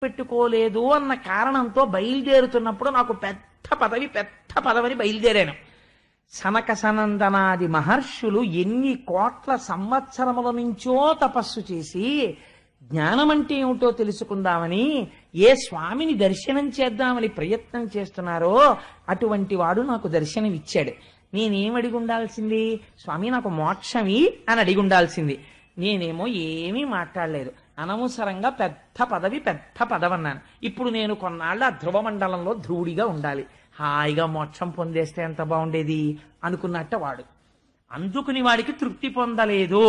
పెట్టుకోలేదు అన్న కారణంతో బయలుదేరుతున్నప్పుడు నాకు పెద్ద పదవిని బయలుదేరాను. సనక సనందనాది మహర్షులు ఎన్ని కోట్ల సంవత్సరముల నుంచో తపస్సు చేసి జ్ఞానమంటే ఏమిటో తెలుసుకుందామని ఏ స్వామిని దర్శనం చేద్దామని ప్రయత్నం చేస్తున్నారో అటువంటి వాడు నాకు దర్శనం ఇచ్చాడు. నేనేమడిగి ఉండాల్సింది? స్వామి నాకు మోక్షమి అని అడిగి ఉండాల్సింది. నేనేమో ఏమీ మాట్లాడలేదు. అనవసరంగా పెద్ద పదవి అన్నాను. ఇప్పుడు నేను కొన్నాళ్ళు ఆ ధ్రువ మండలంలో ధ్రువుడిగా ఉండాలి, హాయిగా మోక్షం పొందేస్తే ఎంత బాగుండేది అనుకున్నట్ట వాడు. అందుకుని వాడికి తృప్తి పొందలేదు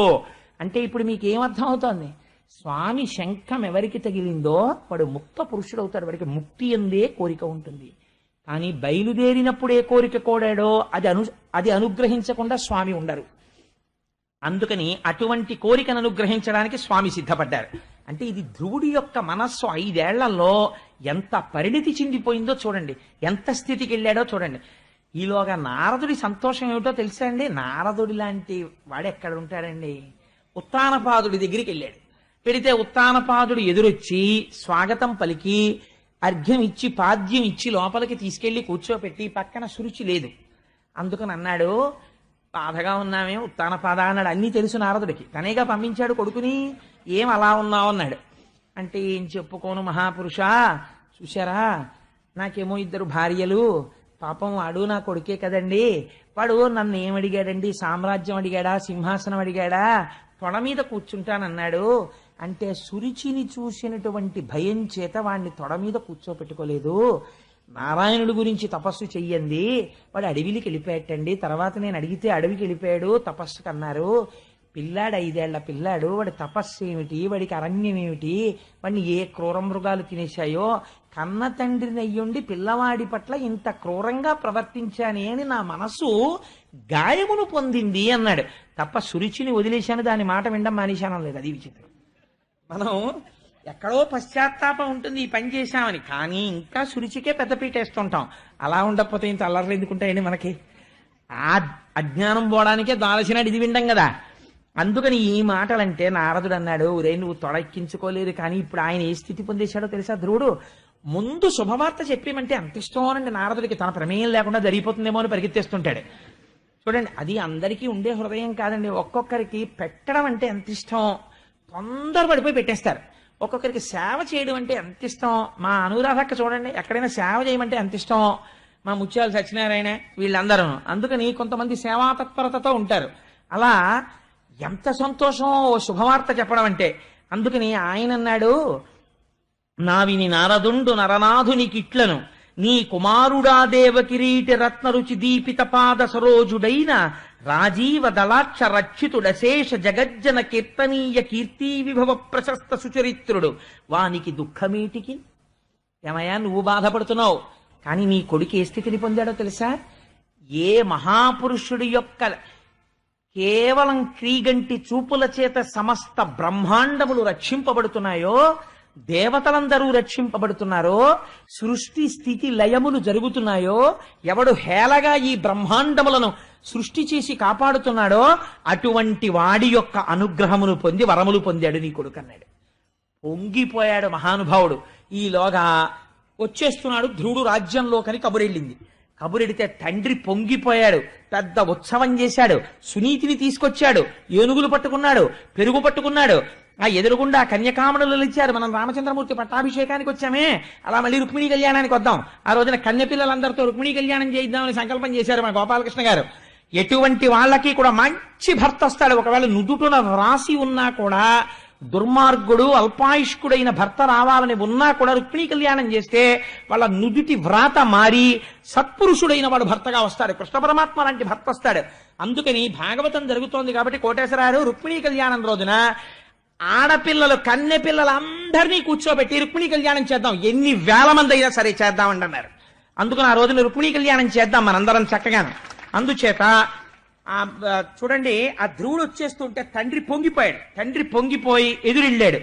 అంటే ఇప్పుడు మీకేమర్థం అవుతోంది? స్వామి శంఖం ఎవరికి తగిలిందో వాడు ముక్త పురుషుడు అవుతాడు. వాడికి ముక్తి ఎందే కోరిక ఉంటుంది. కానీ బయలుదేరినప్పుడే కోరిక కోడాడో అది అనుగ్రహించకుండా స్వామి ఉండరు. అందుకని అటువంటి కోరికను అనుగ్రహించడానికి స్వామి సిద్ధపడ్డారు. అంటే ఇది ధ్రువుడి యొక్క మనస్సు 5 ఏళ్లలో ఎంత పరిణితి చెందిపోయిందో చూడండి, ఎంత స్థితికి వెళ్ళాడో చూడండి. ఈలోగా నారదుడి సంతోషం ఏమిటో తెలుసా అండి? నారదుడి లాంటి వాడు ఎక్కడ ఉంటాడండి? ఉత్తానపాదుడి దగ్గరికి వెళ్ళాడు. పెడితే ఉత్తానపాదుడు ఎదురొచ్చి స్వాగతం పలికి అర్ఘ్యం ఇచ్చి పాద్యం ఇచ్చి లోపలికి తీసుకెళ్లి కూర్చోపెట్టి పక్కన శురుచి లేదు. అందుకని అన్నాడు, బాధగా ఉన్నామే ఉత్తానపాద అన్నాడు. అన్నీ తెలుసు నారదుడికి, తనేగా పంపించాడు కొడుకుని. ఏం అలా ఉన్నావు అన్నాడు. అంటే ఏం చెప్పుకోను మహాపురుష, చూశారా నాకేమో 2 భార్యలు, పాపం వాడు నా కొడుకే కదండి. వాడు నన్ను ఏమడిగాడండి? సామ్రాజ్యం అడిగాడా, సింహాసనం అడిగాడా? తొడ మీద కూర్చుంటానన్నాడు. అంటే సురుచిని చూసినటువంటి భయం చేత వాడిని తొడ మీద కూర్చోపెట్టుకోలేదు. నారాయణుడి గురించి తపస్సు చెయ్యండి, వాడు అడవికి వెళ్ళిపోయాటండి. తర్వాత నేను అడిగితే అడవికి వెళ్ళిపోయాడు తపస్సుకు అన్నారు. పిల్లాడు 5 ఏళ్ల పిల్లాడు, వాడి తపస్సు ఏమిటి, వాడికి అరణ్యం ఏమిటి, వాడిని ఏ క్రూర మృగాలు తినేశాయో, కన్న తండ్రిని అయ్యుండి పిల్లవాడి పట్ల ఇంత క్రూరంగా ప్రవర్తించానే అని నా మనసు గాయమును పొందింది అన్నాడు. తప్ప సురుచిని వదిలేశాను, దాని మాట వినడం మానేశాను లేదు. అది విచిత్రం. మనం ఎక్కడో పశ్చాత్తాపం ఉంటుంది ఈ పని చేశామని, కానీ ఇంకా సురుచికే పెద్దపీట వేస్తుంటాం. అలా ఉండకపోతే ఇంత అల్లర్లు ఎందుకుంటాయండి మనకి? ఆ అజ్ఞానం పోవడానికే దాల్చినాడు ఇది విండం కదా. అందుకని ఈ మాటలంటే నారదుడు అన్నాడు, రే నువ్వు తొడెక్కించుకోలేదు, కానీ ఇప్పుడు ఆయన ఏ స్థితి పొందేశాడో తెలుసా ధ్రువుడు? ముందు శుభవార్త చెప్పేమంటే అంత ఇష్టమోనండి నారదుడికి, తన ప్రమేయం లేకుండా జరిగిపోతుందేమో అని పరిగెత్తేస్తుంటాడు. చూడండి, అది అందరికీ ఉండే హృదయం కాదండి. ఒక్కొక్కరికి పెట్టడం అంటే ఎంత ఇష్టం, తొందరపడిపోయి పెట్టేస్తారు. ఒక్కొక్కరికి సేవ చేయడం అంటే ఎంత ఇష్టం. మా అనురాధక్క చూడండి, ఎక్కడైనా సేవ చేయమంటే ఎంత ఇష్టం. మా ముత్యాలు సత్యనారాయణ వీళ్ళందరూ. అందుకని కొంతమంది సేవా తత్పరతతో ఉంటారు. అలా ఎంత సంతోషం ఓ శుభవార్త చెప్పడం అంటే. అందుకని ఆయన అన్నాడు, నావిని నారదుండు నరనాథునికిట్లను నీ కుమారుడా దేవకిరీటి రత్నరుచి దీపిత పాద సరోజుడైన రాజీవ దళాక్ష రక్షితుడశేష జగజ్జన కీర్తనీయ కీర్తి విభవ ప్రశస్త సుచరిత్రుడు వానికి దుఃఖమేటికి. ఏమయ్యా నువ్వు బాధపడుతున్నావు, కానీ నీ కొడుకు ఏ స్థితిని పొందాడో తెలుసా? ఏ మహాపురుషుడి యొక్క కేవలం క్రీగంటి చూపుల చేత సమస్త బ్రహ్మాండములు రక్షింపబడుతున్నాయో, దేవతలందరూ రక్షింపబడుతున్నారో, సృష్టి స్థితి లయములు జరుగుతున్నాయో, ఎవడు హేళగా ఈ బ్రహ్మాండములను సృష్టి చేసి కాపాడుతున్నాడో అటువంటి వాడి యొక్క అనుగ్రహమును పొంది వరములు పొందాడు నీ కొడుకు అన్నాడు. పొంగిపోయాడు మహానుభావుడు. ఈలోగా వచ్చేస్తున్నాడు ధ్రువుడు రాజ్యంలోకని కబురెళ్ళింది. కబురెడితే తండ్రి పొంగిపోయాడు, పెద్ద ఉత్సవం చేశాడు. సునీతిని తీసుకొచ్చాడు, ఏనుగులు పట్టుకున్నాడు, పెరుగు పట్టుకున్నాడు. ఆ ఎదురుగుండా కన్యకామణులు ఇచ్చారు. మనం రామచంద్రమూర్తి పట్టాభిషేకానికి వచ్చామే, అలా మళ్ళీ రుక్మిణీ కళ్యాణానికి వద్దాం. ఆ రోజున కన్యపిల్లలందరితో రుక్మిణీ కళ్యాణం చేయిద్దామని సంకల్పం చేశారు మన గోపాలకృష్ణ గారు. ఎటువంటి వాళ్ళకి కూడా మంచి భర్త వస్తాడు. ఒకవేళ నుదుటున రాసి ఉన్నా కూడా, దుర్మార్గుడు అల్పాయుష్కుడైన భర్త రావాలని ఉన్నా కూడా రుక్మిణీ కళ్యాణం చేస్తే వాళ్ళ నుదుటి వ్రాత మారి సత్పురుషుడైన వాడు భర్తగా వస్తాడు. కృష్ణ పరమాత్మ లాంటి భర్త వస్తాడు. అందుకని భాగవతం జరుగుతోంది కాబట్టి కోటేశ్వరారు రుక్మిణీ కళ్యాణం రోజున ఆడపిల్లలు కన్నె పిల్లలందరినీ కూర్చోబెట్టి రుక్మిణీ కళ్యాణం చేద్దాం, ఎన్ని వేల మంది అయినా సరే చేద్దామండి అన్నారు. అందుకని ఆ రోజున రుక్మిణీ కళ్యాణం చేద్దాం మనందరం చక్కగాను. అందుచేత చూడండి, ఆ ధ్రువుడు వచ్చేస్తుంటే తండ్రి పొంగిపోయాడు. తండ్రి పొంగిపోయి ఎదురెళ్ళాడు.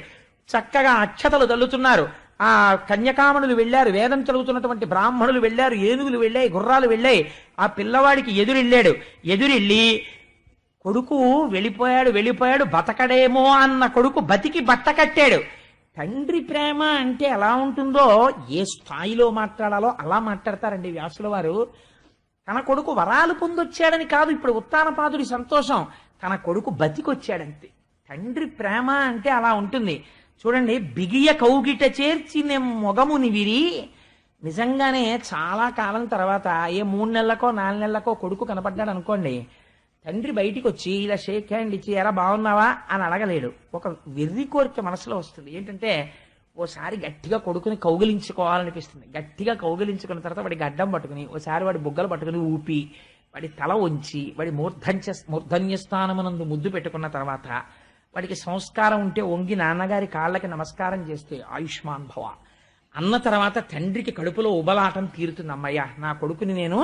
చక్కగా అక్షతలు తల్లుతున్నారు. ఆ కన్యకామణులు వెళ్ళారు, వేదం చదువుతున్నటువంటి బ్రాహ్మణులు వెళ్ళారు, ఏనుగులు వెళ్ళాయి, గుర్రాలు వెళ్ళాయి. ఆ పిల్లవాడికి ఎదురెళ్ళాడు. ఎదురెళ్ళి కొడుకు వెళ్ళిపోయాడు బతకడేమో అన్న కొడుకు బతికి బట్ట కట్టాడు. తండ్రి ప్రేమ అంటే ఎలా ఉంటుందో ఏ స్థాయిలో మాట్లాడాలో అలా మాట్లాడతారండి వ్యాసుల వారు. తన కొడుకు వరాలు పొందొచ్చాడని కాదు ఇప్పుడు ఉత్తానపాదుడి సంతోషం, తన కొడుకు బతికొచ్చాడంతే. తండ్రి ప్రేమ అంటే అలా ఉంటుంది. చూడండి, బిగియ కౌగిట చేర్చి మొగముని విరి. నిజంగానే చాలా కాలం తర్వాత ఏ 3 నెలలకో 4 నెలలకో కొడుకు కనపడ్డాడు అనుకోండి, తండ్రి బయటికి వచ్చి ఇలా షేక్ హ్యాండ్ ఇచ్చి ఎరా బాగున్నావా అని అడగలేడు. ఒక వెర్రి కోరిక మనసులో వస్తుంది. ఏంటంటే ఓసారి గట్టిగా కొడుకుని కౌగిలించుకోవాలనిపిస్తుంది. గట్టిగా కౌగిలించుకున్న తర్వాత వాడి గడ్డం పట్టుకుని ఓసారి వాడి బుగ్గలు పట్టుకుని ఊపి వాడి తల వంచి వాడి మూర్ధన్యస్థానమునందు ముద్దు పెట్టుకున్న తర్వాత వాడికి సంస్కారం ఉంటే వంగి నాన్నగారి కాళ్ళకి నమస్కారం చేస్తే ఆయుష్మాన్ భవ అన్న తర్వాత తండ్రికి కడుపులో ఉబలాటం తీరుతుంది. అమ్మయ్య, నా కొడుకుని నేను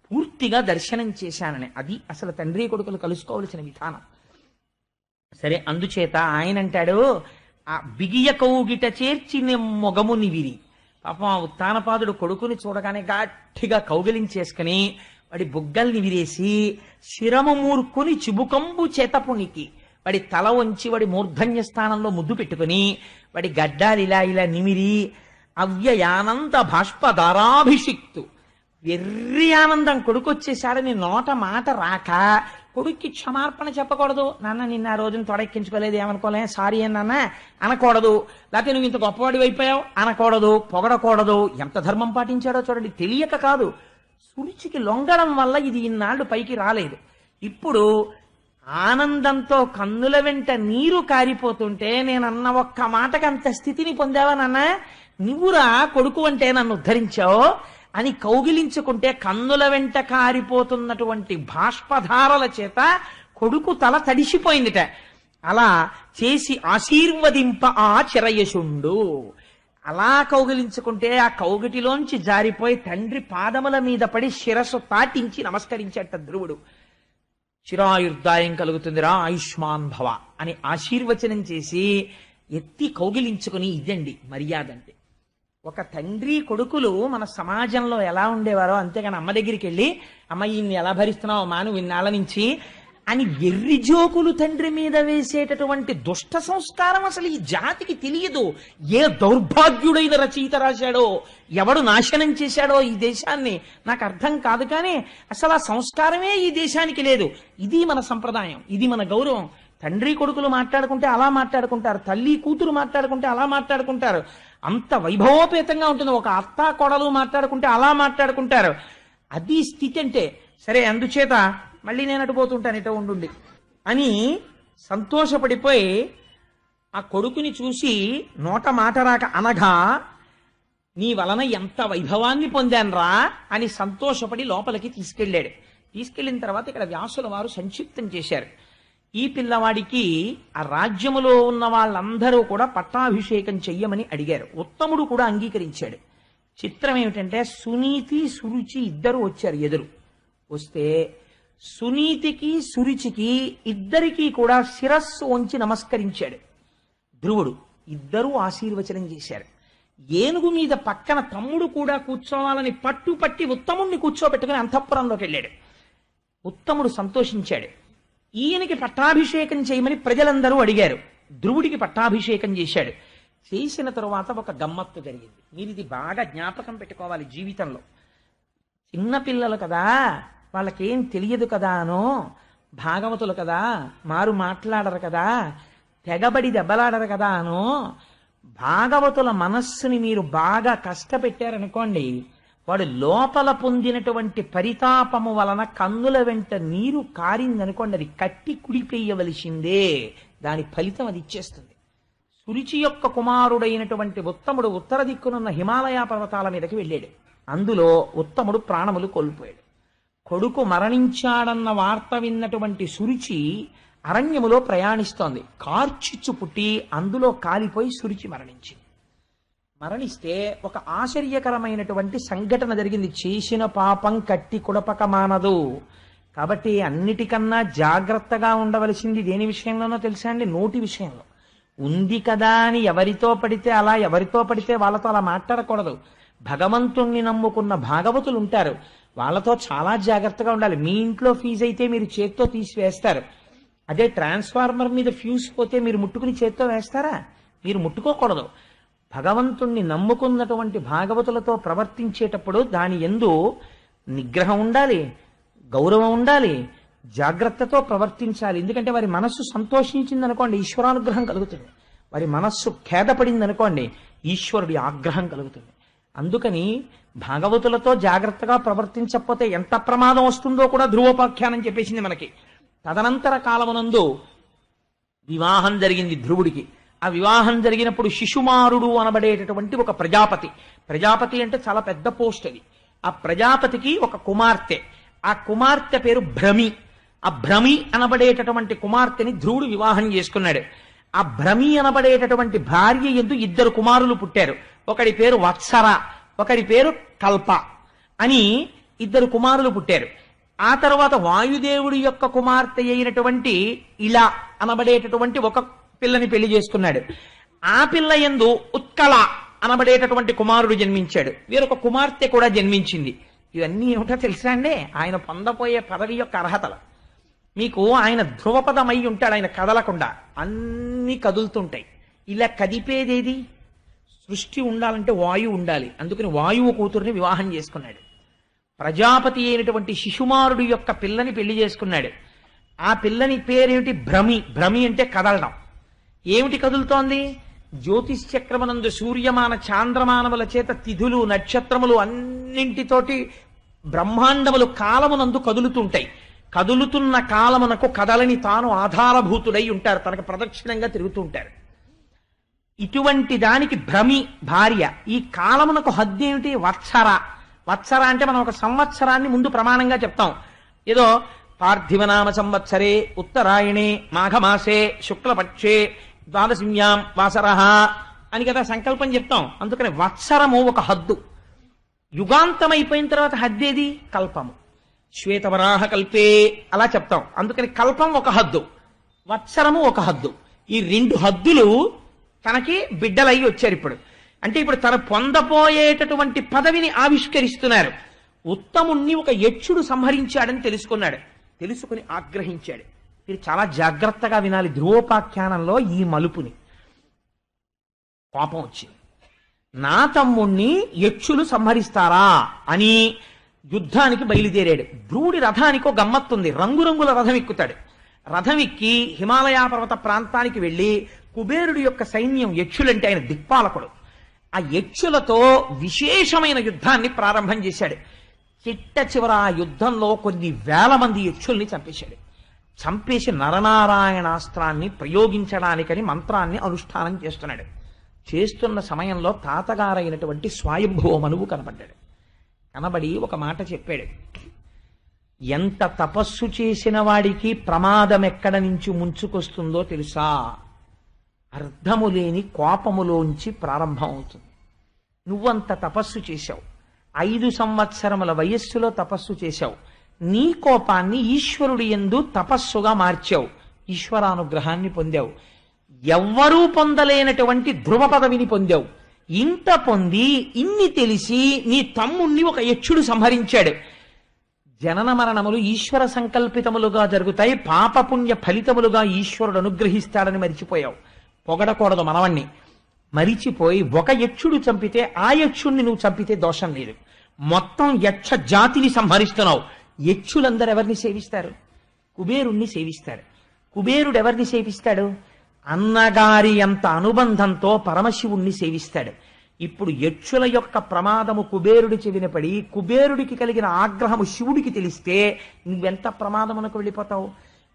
పూర్తిగా దర్శనం చేశానని. అది అసలు తండ్రి కొడుకులు కలుసుకోవలసిన విధానం. సరే, అందుచేత ఆయన అంటాడు, ఆ బిగియ కౌగిట చేర్చి మొగముని విరి. పాపం ఆ ఉత్తానపాదుడు కొడుకుని చూడగానే గట్టిగా కౌగిలించేసుకుని వాడి బుగ్గల్ని విరేసి శిరము మూర్కుని చిబుకంబు చేతపునికి వాడి తల వంచి వాడి మూర్ధన్య స్థానంలో ముద్దు పెట్టుకుని వాడి గడ్డాలు ఇలా ఇలా నిమిరి అవ్యయానంద బాష్పధారాభిషిక్తు. వెర్రి ఆనందం కొడుకొచ్చేసాడని నోట మాట రాక కొడుక్కి క్షమార్పణ చెప్పకూడదు. నాన్న నిన్న ఆ రోజున తొడెక్కించుకోలేదు ఏమనుకోలే, సారీ అని నాన్న అనకూడదు. లేకపోతే నువ్వు ఇంత గొప్పవాడి అయిపోయావు అనకూడదు, పొగడకూడదు. ఎంత ధర్మం పాటించాడో చూడండి. తెలియక కాదు, సురుచికి లొంగడం వల్ల ఇది ఇన్నాళ్ళు పైకి రాలేదు. ఇప్పుడు ఆనందంతో కన్నుల వెంట నీరు కారిపోతుంటే నేనన్న ఒక్క మాటకి అంత స్థితిని పొందావా నాన్న, నువ్వురా కొడుకు అంటే నన్ను ఉద్ధరించావు అని కౌగిలించుకుంటే కన్నుల వెంట కారిపోతున్నటువంటి బాష్పధారల చేత కొడుకు తల తడిసిపోయిందిట. అలా చేసి ఆశీర్వదింప ఆ చిరయశుండు. అలా కౌగిలించుకుంటే ఆ కౌగిటిలోంచి జారిపోయి తండ్రి పాదముల మీద పడి శిరస్సు తాటించి నమస్కరించేట ధ్రువుడు. చిరాయుర్దాయం కలుగుతుందిరా, ఆయుష్మాన్ భవ అని ఆశీర్వచనం చేసి ఎత్తి కౌగిలించుకుని, ఇదండి మర్యాద అంటే. ఒక తండ్రి కొడుకులు మన సమాజంలో ఎలా ఉండేవారో, అంతేగాని అమ్మ దగ్గరికి వెళ్ళి అమ్మ ఈయన్ని ఎలా భరిస్తున్నావు మాను ఇన్నాళ్ళ నుంచి అని వెర్రి జోకులు తండ్రి మీద వేసేటటువంటి దుష్ట సంస్కారం అసలు ఈ జాతికి తెలియదు. ఏ దౌర్భాగ్యుడైన రచయిత రాశాడో, ఎవడు నాశనం చేశాడో ఈ దేశాన్ని నాకు అర్థం కాదు. కానీ అసలు ఆ సంస్కారమే ఈ దేశానికి లేదు. ఇది మన సంప్రదాయం, ఇది మన గౌరవం. తండ్రి కొడుకులు మాట్లాడుకుంటే అలా మాట్లాడుకుంటారు, తల్లి కూతురు మాట్లాడుకుంటే అలా మాట్లాడుకుంటారు. అంత వైభవోపేతంగా ఉంటుంది. ఒక అత్త కోడలు మాట్లాడుకుంటే అలా మాట్లాడుకుంటారు. అది స్థితి అంటే. సరే, అందుచేత మళ్ళీ నేను అటుపోతుంటాను ఇటో ఉండుండి అని సంతోషపడిపోయి ఆ కొడుకుని చూసి నోట మాట రాక అనగా, నీ వలన ఎంత వైభవాన్ని పొందాన్రా అని సంతోషపడి లోపలికి తీసుకెళ్ళాడు. తీసుకెళ్ళిన తర్వాత ఇక్కడ వ్యాసుల వారు సంక్షిప్తం చేశారు. ఈ పిల్లవాడికి ఆ రాజ్యములో ఉన్న వాళ్ళందరూ కూడా పట్టాభిషేకం చెయ్యమని అడిగారు. ఉత్తముడు కూడా అంగీకరించాడు. చిత్రం ఏమిటంటే సునీతి సురుచి ఇద్దరు వచ్చారు ఎదురు. వస్తే సునీతికి సురుచికి ఇద్దరికీ కూడా శిరస్సు వంచి నమస్కరించాడు ధ్రువుడు. ఇద్దరూ ఆశీర్వచనం చేశారు. ఏనుగు మీద పక్కన తమ్ముడు కూడా కూర్చోవాలని పట్టుపట్టి ఉత్తముణ్ణి కూర్చోబెట్టుకుని అంతఃపురంలోకి వెళ్ళాడు. ఉత్తముడు సంతోషించాడు. ఈయనకి పట్టాభిషేకం చేయమని ప్రజలందరూ అడిగారు. ధ్రువుడికి పట్టాభిషేకం చేశాడు. చేసిన తరువాత ఒక గమ్మత్తు జరిగింది. మీరు ఇది బాగా జ్ఞాపకం పెట్టుకోవాలి జీవితంలో. చిన్నపిల్లలు కదా, వాళ్ళకేం తెలియదు కదా అనో, భాగవతులు కదా, మారు మాట్లాడరు కదా, తెగబడి దెబ్బలాడరు కదా అనో, భాగవతుల మనస్సుని మీరు బాగా కష్టపెట్టారనుకోండి, వాడు లోపల పొందినటువంటి పరితాపము వలన కన్నుల వెంట నీరు కారిందనుకోండి, అది కట్టి కుడిపేయవలసిందే. దాని ఫలితం అది ఇచ్చేస్తుంది. సురుచి యొక్క కుమారుడైనటువంటి ఉత్తముడు ఉత్తర దిక్కునున్న హిమాలయ పర్వతాల మీదకి వెళ్ళాడు. అందులో ఉత్తముడు ప్రాణములు కోల్పోయాడు. కొడుకు మరణించాడన్న వార్త విన్నటువంటి సురుచి అరణ్యములో ప్రయాణిస్తోంది. కార్చిచ్చు పుట్టి అందులో కాలిపోయి సురుచి మరణించింది. మరణిస్తే ఒక ఆశ్చర్యకరమైనటువంటి సంఘటన జరిగింది. చేసిన పాపం కట్టి కుడపక మానదు. కాబట్టి అన్నిటికన్నా జాగ్రత్తగా ఉండవలసింది దేని విషయంలోనో తెలుసా అండి? నోటి విషయంలో. ఉంది కదా అని ఎవరితో పడితే వాళ్ళతో అలా మాట్లాడకూడదు. భగవంతుణ్ణి నమ్ముకున్న భాగవతులు ఉంటారు, వాళ్ళతో చాలా జాగ్రత్తగా ఉండాలి. మీ ఇంట్లో ఫీజు అయితే మీరు చేత్తో తీసివేస్తారు. అదే ట్రాన్స్ఫార్మర్ మీద ఫ్యూజ్ పోతే మీరు ముట్టుకుని చేత్తో వేస్తారా? మీరు ముట్టుకోకూడదు. భగవంతుణ్ణి నమ్ముకున్నటువంటి భాగవతులతో ప్రవర్తించేటప్పుడు దాని యందు నిగ్రహం ఉండాలి, గౌరవం ఉండాలి, జాగ్రత్తతో ప్రవర్తించాలి. ఎందుకంటే వారి మనస్సు సంతోషించింది అనుకోండి, ఈశ్వరానుగ్రహం కలుగుతుంది. వారి మనస్సు ఖేదపడింది అనుకోండి, ఈశ్వరుడి ఆగ్రహం కలుగుతుంది. అందుకని భాగవతులతో జాగ్రత్తగా ప్రవర్తించకపోతే ఎంత ప్రమాదం వస్తుందో కూడా ధ్రువోపాఖ్యానం చెప్పేసింది మనకి. తదనంతర కాలమునందు వివాహం జరిగింది ధ్రువుడికి. ఆ వివాహం జరిగినప్పుడు శిశుమారుడు అనబడేటటువంటి ఒక ప్రజాపతి, ప్రజాపతి అంటే చాలా పెద్ద పోస్ట్ అది. ఆ ప్రజాపతికి ఒక కుమార్తె, ఆ కుమార్తె పేరు భ్రమి. ఆ భ్రమి అనబడేటటువంటి కుమార్తెని ధ్రువుడు వివాహం చేసుకున్నాడు. ఆ భ్రమి అనబడేటటువంటి భార్య యందు 2 కుమారులు పుట్టారు. ఒకడి పేరు వత్సర, ఒకడి పేరు కల్ప అని 2 కుమారులు పుట్టారు. ఆ తర్వాత వాయుదేవుడి యొక్క కుమార్తె అయినటువంటి ఇలా అనబడేటటువంటి ఒక పిల్లని పెళ్లి చేసుకున్నాడు. ఆ పిల్ల యందు ఉత్కళ అనబడేటటువంటి కుమారుడు జన్మించాడు. వీరొక కుమార్తె కూడా జన్మించింది. ఇవన్నీ ఏమిటో తెలుసా అండి? ఆయన పొందబోయే పదవి యొక్క అర్హతలు. మీకు ఆయన ధ్రువపదమై ఉంటాడు, ఆయన కదలకుండా అన్ని కదులుతుంటాయి. ఇలా కదిపేదేది? సృష్టి ఉండాలంటే వాయువు ఉండాలి. అందుకని వాయువు కూతుర్ని వివాహం చేసుకున్నాడు. ప్రజాపతి అయినటువంటి శిశుమారుడు యొక్క పిల్లని పెళ్లి చేసుకున్నాడు. ఆ పిల్లని పేరేమిటి? భ్రమి. భ్రమి అంటే కదలడం. ఏమిటి కదులుతోంది? జ్యోతిష్ చక్రమనందు సూర్యమాన చాంద్రమానముల చేత తిథులు నక్షత్రములు అన్నింటితోటి బ్రహ్మాండములు కాలమునందు కదులుతుంటాయి. కదులుతున్న కాలమునకు కదలని తాను ఆధారభూతుడై ఉంటారు, తనకు ప్రదక్షిణంగా తిరుగుతూ ఉంటారు. ఇటువంటి దానికి భ్రమి భార్య. ఈ కాలమునకు హద్దు ఏమిటి? వత్సర. వత్సర అంటే మనం ఒక సంవత్సరాన్ని ముందు ప్రమాణంగా చెప్తాం. ఏదో పార్థివనామ సంవత్సరే ఉత్తరాయణే మాఘమాసే శుక్లపక్షే ద్వాదశిమ్యాం వాసరః అని కదా సంకల్పం చెప్తాం. అందుకని వత్సరము ఒక హద్దు. యుగాంతం అయిపోయిన తర్వాత హద్దేది? కల్పము. శ్వేతవరాహ కల్పే అలా చెప్తాం. అందుకని కల్పం ఒక హద్దు, వత్సరము ఒక హద్దు. ఈ 2 హద్దులు తనకి బిడ్డలై వచ్చారు ఇప్పుడు. అంటే ఇప్పుడు తను పొందపోయేటటువంటి పదవిని ఆవిష్కరిస్తున్నారు. ఉత్తముణ్ణి ఒక యక్షుడు సంహరించాడని తెలుసుకున్నాడు. తెలుసుకుని ఆగ్రహించాడు. మీరు చాలా జాగ్రత్తగా వినాలి ధ్రువోపాఖ్యానంలో ఈ మలుపుని. కోపం వచ్చింది. నా తమ్ముణ్ణి యక్షులు సంహరిస్తారా అని యుద్ధానికి బయలుదేరాడు. ధ్రువుడి రథానికి ఒక గమ్మత్తుంది. రంగురంగుల రథం ఎక్కుతాడు. రథం ఎక్కి హిమాలయ పర్వత ప్రాంతానికి వెళ్ళి కుబేరుడి యొక్క సైన్యం, యక్షులంటే ఆయన దిక్పాలకుడు, ఆ యక్షులతో విశేషమైన యుద్ధాన్ని ప్రారంభం చేశాడు. చిట్ట చివర ఆ యుద్ధంలో కొన్ని వేల మంది యక్షుల్ని చంపేశాడు. చంపేసి నరనారాయణాస్త్రాన్ని ప్రయోగించడానికని మంత్రాన్ని అనుష్ఠానం చేస్తున్నాడు. చేస్తున్న సమయంలో తాతగారైనటువంటి స్వయంభువ మనువు కనబడ్డాడు. కనబడి ఒక మాట చెప్పాడు. ఎంత తపస్సు చేసిన వాడికి ప్రమాదం ఎక్కడ నుంచి ముంచుకొస్తుందో తెలుసా? అర్థము లేని కోపములోంచి ప్రారంభం అవుతుంది. నువ్వంత తపస్సు చేశావు, 5 సంవత్సరముల వయస్సులో తపస్సు చేశావు. నీ కోపాన్ని ఈశ్వరుడి యందు తపస్సుగా మార్చావు, ఈశ్వరానుగ్రహాన్ని పొందావు. ఎవ్వరూ పొందలేనటువంటి ధ్రువ పదవిని పొందావు. ఇంత పొంది ఇన్ని తెలిసి నీ తమ్ముణ్ణి ఒక యక్షుడు సంహరించాడు. జనన మరణములు ఈశ్వర సంకల్పితములుగా జరుగుతాయి, పాపపుణ్య ఫలితములుగా ఈశ్వరుడు అనుగ్రహిస్తాడని మరిచిపోయావు. పొగడకూడదు మనవణ్ణి. మరిచిపోయి ఒక యక్షుడు చంపితే ఆ యక్షుణ్ణి నువ్వు చంపితే దోషం లేదు. మొత్తం యక్ష జాతిని సంహరిస్తున్నావు. యక్షులందరూ ఎవరిని సేవిస్తారు? కుబేరుణ్ణి సేవిస్తారు. కుబేరుడు ఎవరిని సేవిస్తాడు? అన్నగారి అంత అనుబంధంతో పరమశివుణ్ణి సేవిస్తాడు. ఇప్పుడు యక్షుల యొక్క ప్రమాదము కుబేరుడి చెవిన పడి కుబేరుడికి కలిగిన ఆగ్రహము శివుడికి తెలిస్తే నువ్వెంత ప్రమాదమునకు వెళ్ళిపోతావు?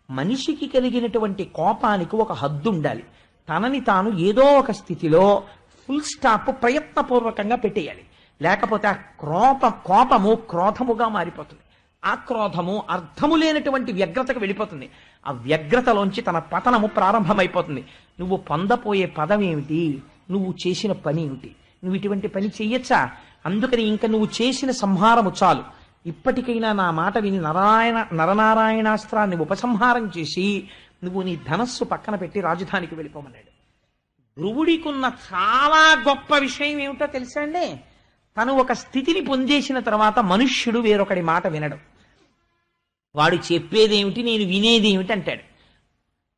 మనిషికి కలిగినటువంటి కోపానికి ఒక హద్దు ఉండాలి. తనని తాను ఏదో ఒక స్థితిలో ఫుల్ స్టాప్ ప్రయత్నపూర్వకంగా పెట్టేయాలి. లేకపోతే ఆ కోపము క్రోధముగా మారిపోతుంది. ఆ క్రోధము అర్థము లేనటువంటి వ్యగ్రతకు వెళ్ళిపోతుంది. ఆ వ్యగ్రతలోంచి తన పతనము ప్రారంభమైపోతుంది. నువ్వు పొందపోయే పదం ఏమిటి? నువ్వు చేసిన పని ఏమిటి? నువ్వు ఇటువంటి పని చెయ్యొచ్చా? అందుకని ఇంకా నువ్వు చేసిన సంహారము చాలు. ఇప్పటికైనా నా మాట విని నరనారాయణాస్త్రాన్ని ఉపసంహారం చేసి నువ్వు నీ ధనస్సు పక్కన పెట్టి రాజధానికి వెళ్ళిపోమన్నాడు. ధ్రువుడికున్న చాలా గొప్ప విషయం ఏమిటో తెలుసా అండి? తను ఒక స్థితిని పొందేసిన తర్వాత మనుష్యుడు వేరొకడి మాట వినడు. వాడు చెప్పేదేమిటి, నేను వినేదేమిటి అంటాడు.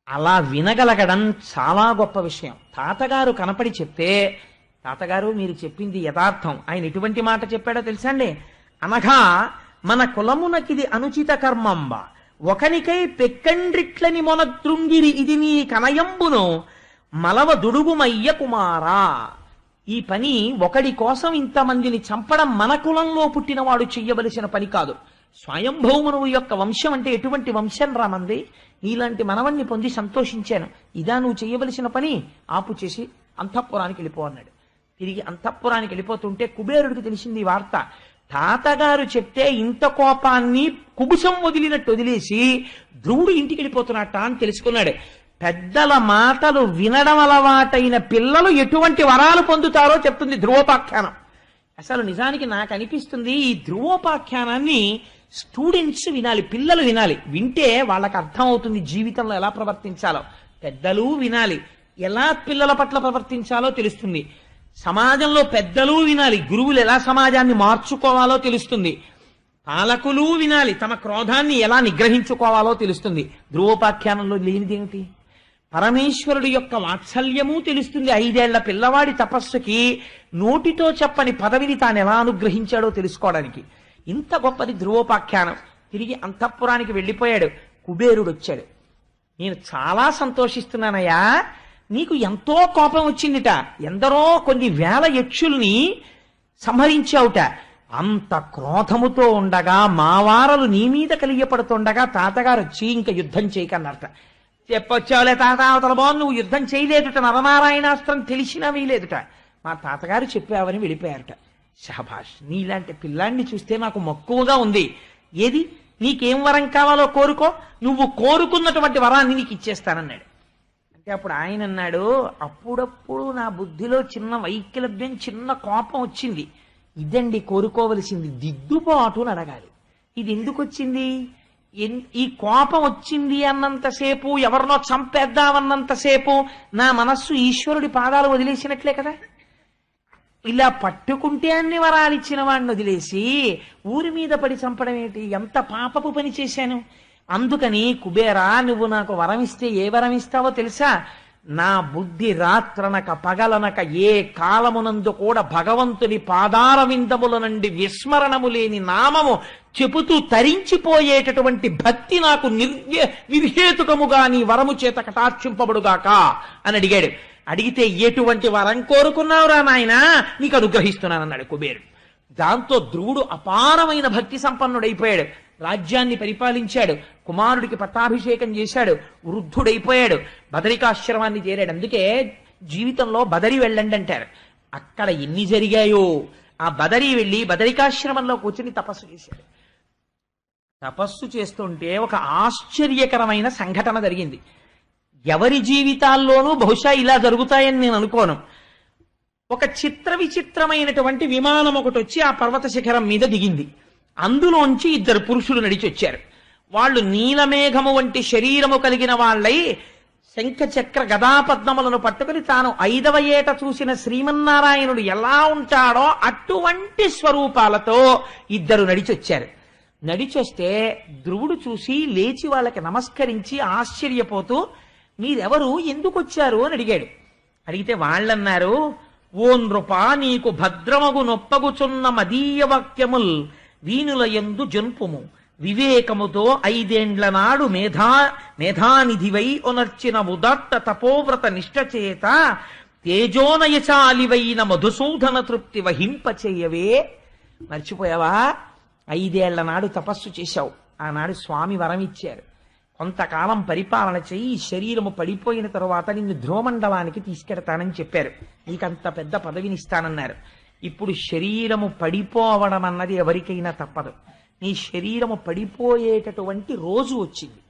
అలా వినగలగడం చాలా గొప్ప విషయం. తాతగారు కనపడి చెప్తే, తాతగారు మీరు చెప్పింది యథార్థం, ఆయన ఎటువంటి మాట చెప్పాడో తెలుసా అండి? అనగా మన కులమునకిది అనుచిత కర్మంబ, ఒకనికై పెక్కండ్రిట్లని మొనద్రుంగిరి ఇది నీ కనయంబును మలవ దుడుగుమయ్య కుమారా. ఈ పని ఒకడి కోసం ఇంతమందిని చంపడం మన కులంలో పుట్టినవాడు చెయ్యవలసిన పని కాదు. స్వయంభౌమనువు యొక్క వంశం అంటే ఎటువంటి వంశం రామంది? నీలాంటి మనవణ్ణి పొంది సంతోషించాను, ఇదా నువ్వు చెయ్యవలసిన పని? ఆపు చేసి అంతఃపురానికి వెళ్ళిపో అన్నాడు. తిరిగి అంతఃపురానికి వెళ్ళిపోతుంటే కుబేరుడికి తెలిసింది ఈ వార్త. తాతగారు చెప్తే ఇంత కోపాన్ని కుబుసం వదిలినట్టు వదిలేసి ధ్రువుడు ఇంటికి వెళ్ళిపోతున్నట్ట అని తెలుసుకున్నాడు. పెద్దల మాటలు వినడం అలవాటైన పిల్లలు ఎటువంటి వరాలు పొందుతారో చెప్తుంది ధ్రువోపాఖ్యానం. అసలు నిజానికి నాకు అనిపిస్తుంది ఈ ధ్రువోపాఖ్యానాన్ని స్టూడెంట్స్ వినాలి, పిల్లలు వినాలి. వింటే వాళ్ళకి అర్థం అవుతుంది జీవితంలో ఎలా ప్రవర్తించాలో. పెద్దలు వినాలి, ఎలా పిల్లల పట్ల ప్రవర్తించాలో తెలుస్తుంది. సమాజంలో పెద్దలు వినాలి, గురువులు ఎలా సమాజాన్ని మార్చుకోవాలో తెలుస్తుంది. పాలకులు వినాలి, తమ క్రోధాన్ని ఎలా నిగ్రహించుకోవాలో తెలుస్తుంది. ధ్రువోపాఖ్యానంలో లేనిదేమిటి? పరమేశ్వరుడు యొక్క వాత్సల్యము తెలుస్తుంది. 5 ఏళ్ల పిల్లవాడి తపస్సుకి నోటితో చెప్పని పదవిని తాను ఎలా అనుగ్రహించాడో తెలుసుకోవడానికి. ఇంత గొప్పది ధ్రువోపాఖ్యానం. తిరిగి అంతఃపురానికి వెళ్ళిపోయాడు. కుబేరుడు వచ్చాడు. నేను చాలా సంతోషిస్తున్నానయ్యా, నీకు ఎంతో కోపం వచ్చిందిట, ఎందరో కొన్ని వేల యక్షుల్ని సంహరించావుట. అంత క్రోధముతో ఉండగా మావారలు నీ మీద కలియపడుతుండగా తాతగారు వచ్చి ఇంక యుద్ధం చేయకన్నారట. చెప్పొచ్చావులే తాత, అవతల బాగు నువ్వు యుద్ధం చేయలేదుట, నరనారాయణాస్త్రం తెలిసినా వేయలేదుట, మా తాతగారు చెప్పావని వెళ్ళిపోయారట. షహబాష్, నీలాంటి పిల్లాన్ని చూస్తే నాకు మక్కువగా ఉంది. ఏది నీకేం వరం కావాలో కోరుకో, నువ్వు కోరుకున్నటువంటి వరాన్ని నీకు ఇచ్చేస్తానన్నాడు. అంటే అప్పుడు ఆయన అన్నాడు, అప్పుడప్పుడు నా బుద్ధిలో చిన్న వైకల్యం, చిన్న కోపం వచ్చింది. ఇదండి కోరుకోవలసింది, దిద్దుబాటు అని అడగాలి. ఇది ఎందుకు వచ్చింది? ఈ కోపం వచ్చింది అన్నంతసేపు, ఎవరినో చంపేద్దామన్నంతసేపు నా మనస్సు ఈశ్వరుడి పాదాలు వదిలేసినట్లే కదా. ఇలా పట్టుకుంటే అన్ని వరాలు ఇచ్చిన వాడిని వదిలేసి ఊరి మీద పడి చంపడం ఏంటి? ఎంత పాపపు పని చేశాను. అందుకని కుబేరా, నువ్వు నాకు వరం ఇస్తే ఏ వరం ఇస్తావో తెలుసా? నా బుద్ధి రాత్రనక పగలనక ఏ కాలమునందు కూడా భగవంతుని పాదార విందముల నుండి విస్మరణము లేని నామము చెబుతూ తరించిపోయేటటువంటి భక్తి నాకు నిర్హేతుకముగా నీ వరము చేత కటాక్షింపబడుగాక అని అడిగాడు. అడిగితే ఎటువంటి వరం కోరుకున్నావురా నాయనా, నీకు అనుగ్రహిస్తున్నానన్నాడు కుబేరుడు. దాంతో ధ్రువుడు అపారమైన భక్తి సంపన్నుడైపోయాడు. రాజ్యాన్ని పరిపాలించాడు, కుమారుడికి పట్టాభిషేకం చేశాడు, వృద్ధుడైపోయాడు, బదరికాశ్రమాన్ని చేరాడు. అందుకే జీవితంలో బదరి వెళ్ళండి అంటారు. అక్కడ ఎన్ని జరిగాయో. ఆ బదరి వెళ్ళి బదరికాశ్రమంలో కూర్చుని తపస్సు చేశాడు. తపస్సు చేస్తుంటే ఒక ఆశ్చర్యకరమైన సంఘటన జరిగింది. ఎవరి జీవితాల్లోనూ బహుశా ఇలా జరుగుతాయని నేను అనుకోను. ఒక చిత్ర విచిత్రమైనటువంటి విమానం ఒకటి వచ్చి ఆ పర్వత శిఖరం మీద దిగింది. అందులోంచి 2 పురుషులు నడిచి వచ్చారు. వాళ్ళు నీలమేఘము వంటి శరీరము కలిగిన వాళ్ళై శంఖ చక్ర గదాపద్మములను పట్టుకుని తాను 5వ ఏట చూసిన శ్రీమన్నారాయణుడు ఎలా ఉంటాడో అటువంటి స్వరూపాలతో 2 నడిచొచ్చారు. నడిచొస్తే ధ్రువుడు చూసి లేచి వాళ్ళకి నమస్కరించి ఆశ్చర్యపోతూ, మీరెవరు, ఎందుకు వచ్చారు అని అడిగాడు. అడిగితే వాళ్ళన్నారు, ఓ నృప, నీకు భద్రమగు నొప్పగుచున్న మదీయ వాక్యముల్ వీనుల యందు జన్పుము, వివేకముతో 5 ఏండ్ల నాడు మేధానిధివై ఒనర్చిన ఉదాత్త తపోవ్రత నిష్ఠచేత తేజోనయచాలివైన మధుసూదన తృప్తి వహింపచేయవే. మర్చిపోయావా? 5 ఏళ్ల నాడు తపస్సు చేశావు. ఆనాడు స్వామి వరం ఇచ్చారు, కొంతకాలం పరిపాలన చెయ్యి, శరీరము పడిపోయిన తరువాత నిన్ను ధ్రువమండలానికి తీసుకెడతానని చెప్పారు. నీకంత పెద్ద పదవినిస్తానన్నారు. ఇప్పుడు శరీరము పడిపోవడం అన్నది ఎవరికైనా తప్పదు. నీ శరీరము పడిపోయేటటువంటి రోజు వచ్చింది.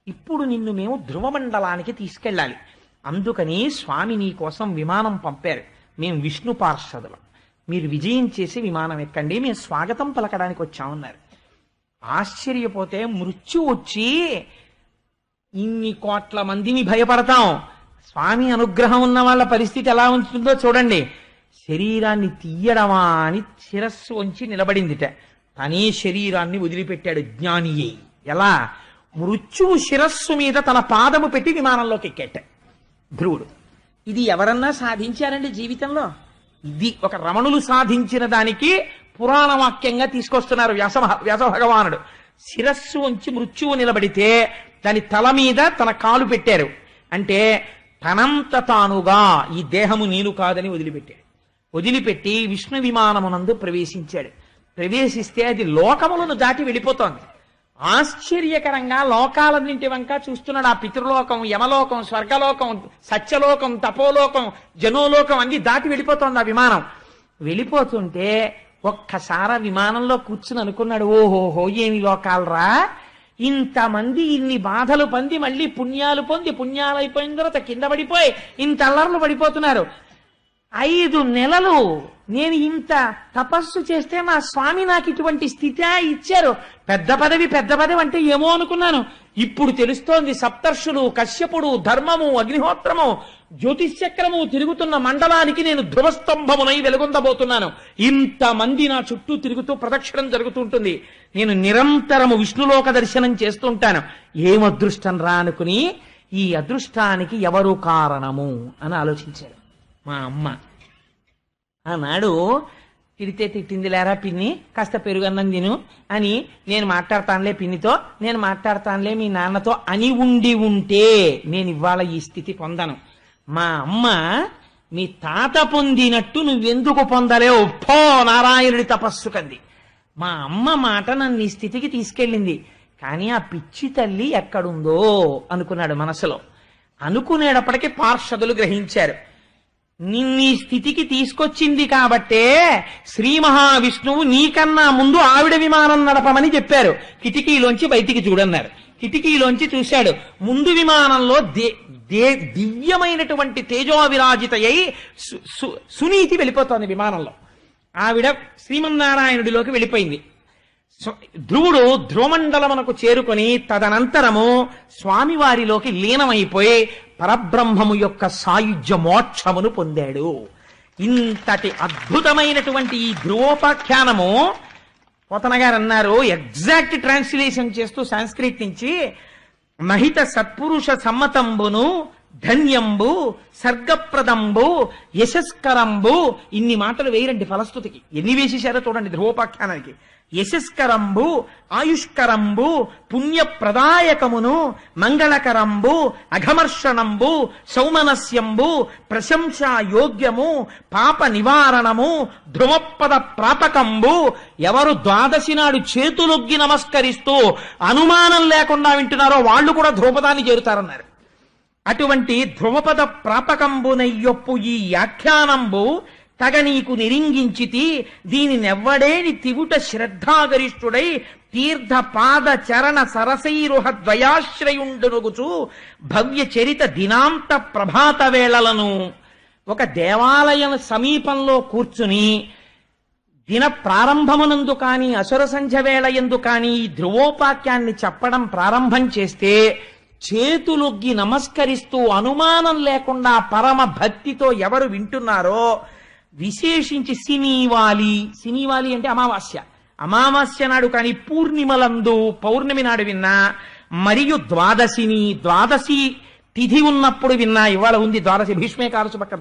ఇప్పుడు నిన్ను మేము ధ్రువమండలానికి తీసుకెళ్ళాలి. అందుకని స్వామి నీ కోసం విమానం పంపారు. మేము విష్ణు పార్షదులం, మీరు విజయం చేసి విమానం ఎక్కండి, మేము స్వాగతం పలకడానికి వచ్చామన్నారు. ఆశ్చర్యపోతే మృత్యు వచ్చి ఇన్ని కోట్ల మందిని భయపడతాం, స్వామి అనుగ్రహం ఉన్న వాళ్ళ పరిస్థితి ఎలా ఉంటుందో చూడండి. శరీరాన్ని తీయడమా అని శిరస్సు వంచి నిలబడిందిట. తనే శరీరాన్ని వదిలిపెట్టాడు జ్ఞానియే. ఎలా? మృత్యువు శిరస్సు మీద తన పాదము పెట్టి విమానంలోకి ఎక్కేట ధ్రువుడు. ఇది ఎవరన్నా సాధించారండి జీవితంలో? ఇది ఒక రమణులు సాధించిన దానికి పురాణ వాక్యంగా తీసుకొస్తున్నారు వ్యాస భగవానుడు. శిరస్సు ఉంచి మృత్యువు నిలబడితే దాని తల మీద తన కాలు పెట్టారు. అంటే తనంత తానుగా ఈ దేహము నేను కాదని వదిలిపెట్టాడు. వదిలిపెట్టి విష్ణు విమానమునందు ప్రవేశించాడు. ప్రవేశిస్తే అది లోకములను దాటి వెళ్ళిపోతోంది. ఆశ్చర్యకరంగా లోకాలన్నింటి వంక చూస్తున్నాడు. ఆ పితృలోకం, యమలోకం, స్వర్గలోకం, సత్యలోకం, తపోలోకం, జనోలోకం అన్ని దాటి వెళ్ళిపోతోంది ఆ విమానం. వెళ్ళిపోతుంటే ఒక్కసారి విమానంలో కూర్చుని అనుకున్నాడు, ఓహోహో ఏమి లోకాలరా, ఇంతమంది ఇన్ని బాధలు పొంది మళ్ళీ పుణ్యాలు పొంది పుణ్యాలు అయిపోయిన తర్వాత కింద పడిపోయి ఇంత అల్లర్లు పడిపోతున్నారు. 5 నెలలు నేను ఇంత తపస్సు చేస్తే మా స్వామి నాకు ఇటువంటి స్థితి ఇచ్చారు. పెద్ద పదవి అంటే ఏమో అనుకున్నాను. ఇప్పుడు తెలుస్తోంది సప్తర్షులు, కశ్యపుడు, ధర్మము, అగ్నిహోత్రము, జ్యోతిశ్చక్రము తిరుగుతున్న మండలానికి నేను ధ్రువస్తంభమునై వెలుగొందబోతున్నాను. ఇంతమంది నా చుట్టూ తిరుగుతూ ప్రదక్షిణం జరుగుతుంటుంది. నేను నిరంతరము విష్ణులోక దర్శనం చేస్తుంటాను. ఏం అదృష్టం రా అనుకుని ఈ అదృష్టానికి ఎవరు కారణము అని ఆలోచించారు. మా అమ్మ ఆనాడు తిడితే తిట్టింది లేరా పిన్ని, కాస్త పెరుగన్నం తిను అని నేను మాట్లాడతానులే పిన్నితో, నేను మాట్లాడతానులే మీ నాన్నతో అని ఉంటే నేను ఇవాళ ఈ స్థితి పొందను. మా అమ్మ మీ తాత పొందినట్టు నువ్వెందుకు పొందలేవు, పో నారాయణుడి తపస్సు కంది. మా అమ్మ మాట నన్ను ఈ స్థితికి తీసుకెళ్ళింది. కానీ ఆ పిచ్చి తల్లి ఎక్కడుందో అనుకున్నాడు మనసులో. అనుకునేటప్పటికీ పార్షదులు గ్రహించారు, నిన్నీ స్థితికి తీసుకొచ్చింది కాబట్టే శ్రీ మహావిష్ణువు నీకన్నా ముందు ఆవిడ విమానం నడపమని చెప్పారు. కిటికీలోంచి బయటికి చూడన్నారు. కిటికీలోంచి చూశాడు. ముందు విమానంలో దివ్యమైనటువంటి తేజోవిరాజితయ్యి సునీతి వెళ్ళిపోతోంది విమానంలో. ఆవిడ శ్రీమన్నారాయణుడిలోకి వెళ్ళిపోయింది. ధ్రువుడు ధ్రువమండలమునకు చేరుకొని తదనంతరము స్వామివారిలోకి లీనమైపోయి పరబ్రహ్మము యొక్క సాయుధ్య మోక్షమును పొందాడు. ఇంతటి అద్భుతమైనటువంటి ఈ ధ్రువోపాఖ్యానము పోతన గారు అన్నారు, ఎగ్జాక్ట్ ట్రాన్స్లేషన్ చేస్తూ సంస్కృత్ నుంచి, మహిత సత్పురుష సమ్మతంబును ధన్యంబు సర్గప్రదంబు యశస్కరంబు. ఇన్ని మాటలు వేయరండి ఫలస్తుతికి, ఎన్ని వేసేశారో చూడండి ధ్రువోపాఖ్యానానికి. యశస్కరంబు, ఆయుష్కరంబు, పుణ్యప్రదాయకమును, మంగళకరంబు, అఘమర్షణంబు, సౌమనస్యంబు, ప్రశంసా యోగ్యము, పాప నివారణము, ధ్రువపద ప్రాపకంబు. ఎవరు ద్వాదశి నాడు చేతులొగ్గి నమస్కరిస్తూ అనుమానం లేకుండా వింటున్నారో వాళ్ళు కూడా ధ్రువపదాన్ని చేరుతారన్నారు. అటువంటి ధ్రువపద ప్రాపకంబునయ్యొప్పు ఈ వ్యాఖ్యానంబు తగ నీకు నిరింగించితి. దీనినెవ్వడేని తివుట శ్రద్ధాగరిష్ఠుడై తీర్థ పాద చరణ సరసైరుహ ద్వయాశ్రయుండునుగుచు భవ్య చరిత దినాంత ప్రభాత వేళలను. ఒక దేవాలయం సమీపంలో కూర్చుని దిన ప్రారంభమునందు కానీ అసుర సంధ్య వేళ ఎందు కానీ ఈ ధ్రువోపాఖ్యాన్ని చెప్పడం ప్రారంభం చేస్తే చేతులొగ్గి నమస్కరిస్తూ అనుమానం లేకుండా పరమ భక్తితో ఎవరు వింటున్నారో, విశేషించి సినీవాలి అంటే అమావాస్య నాడు కానీ పూర్ణిమలందు పౌర్ణమి నాడు విన్నా, మరియు ద్వాదశి తిథి ఉన్నప్పుడు విన్నా. ఇవాళ ఉంది ద్వాదశి, భీష్మేకాదశి పక్క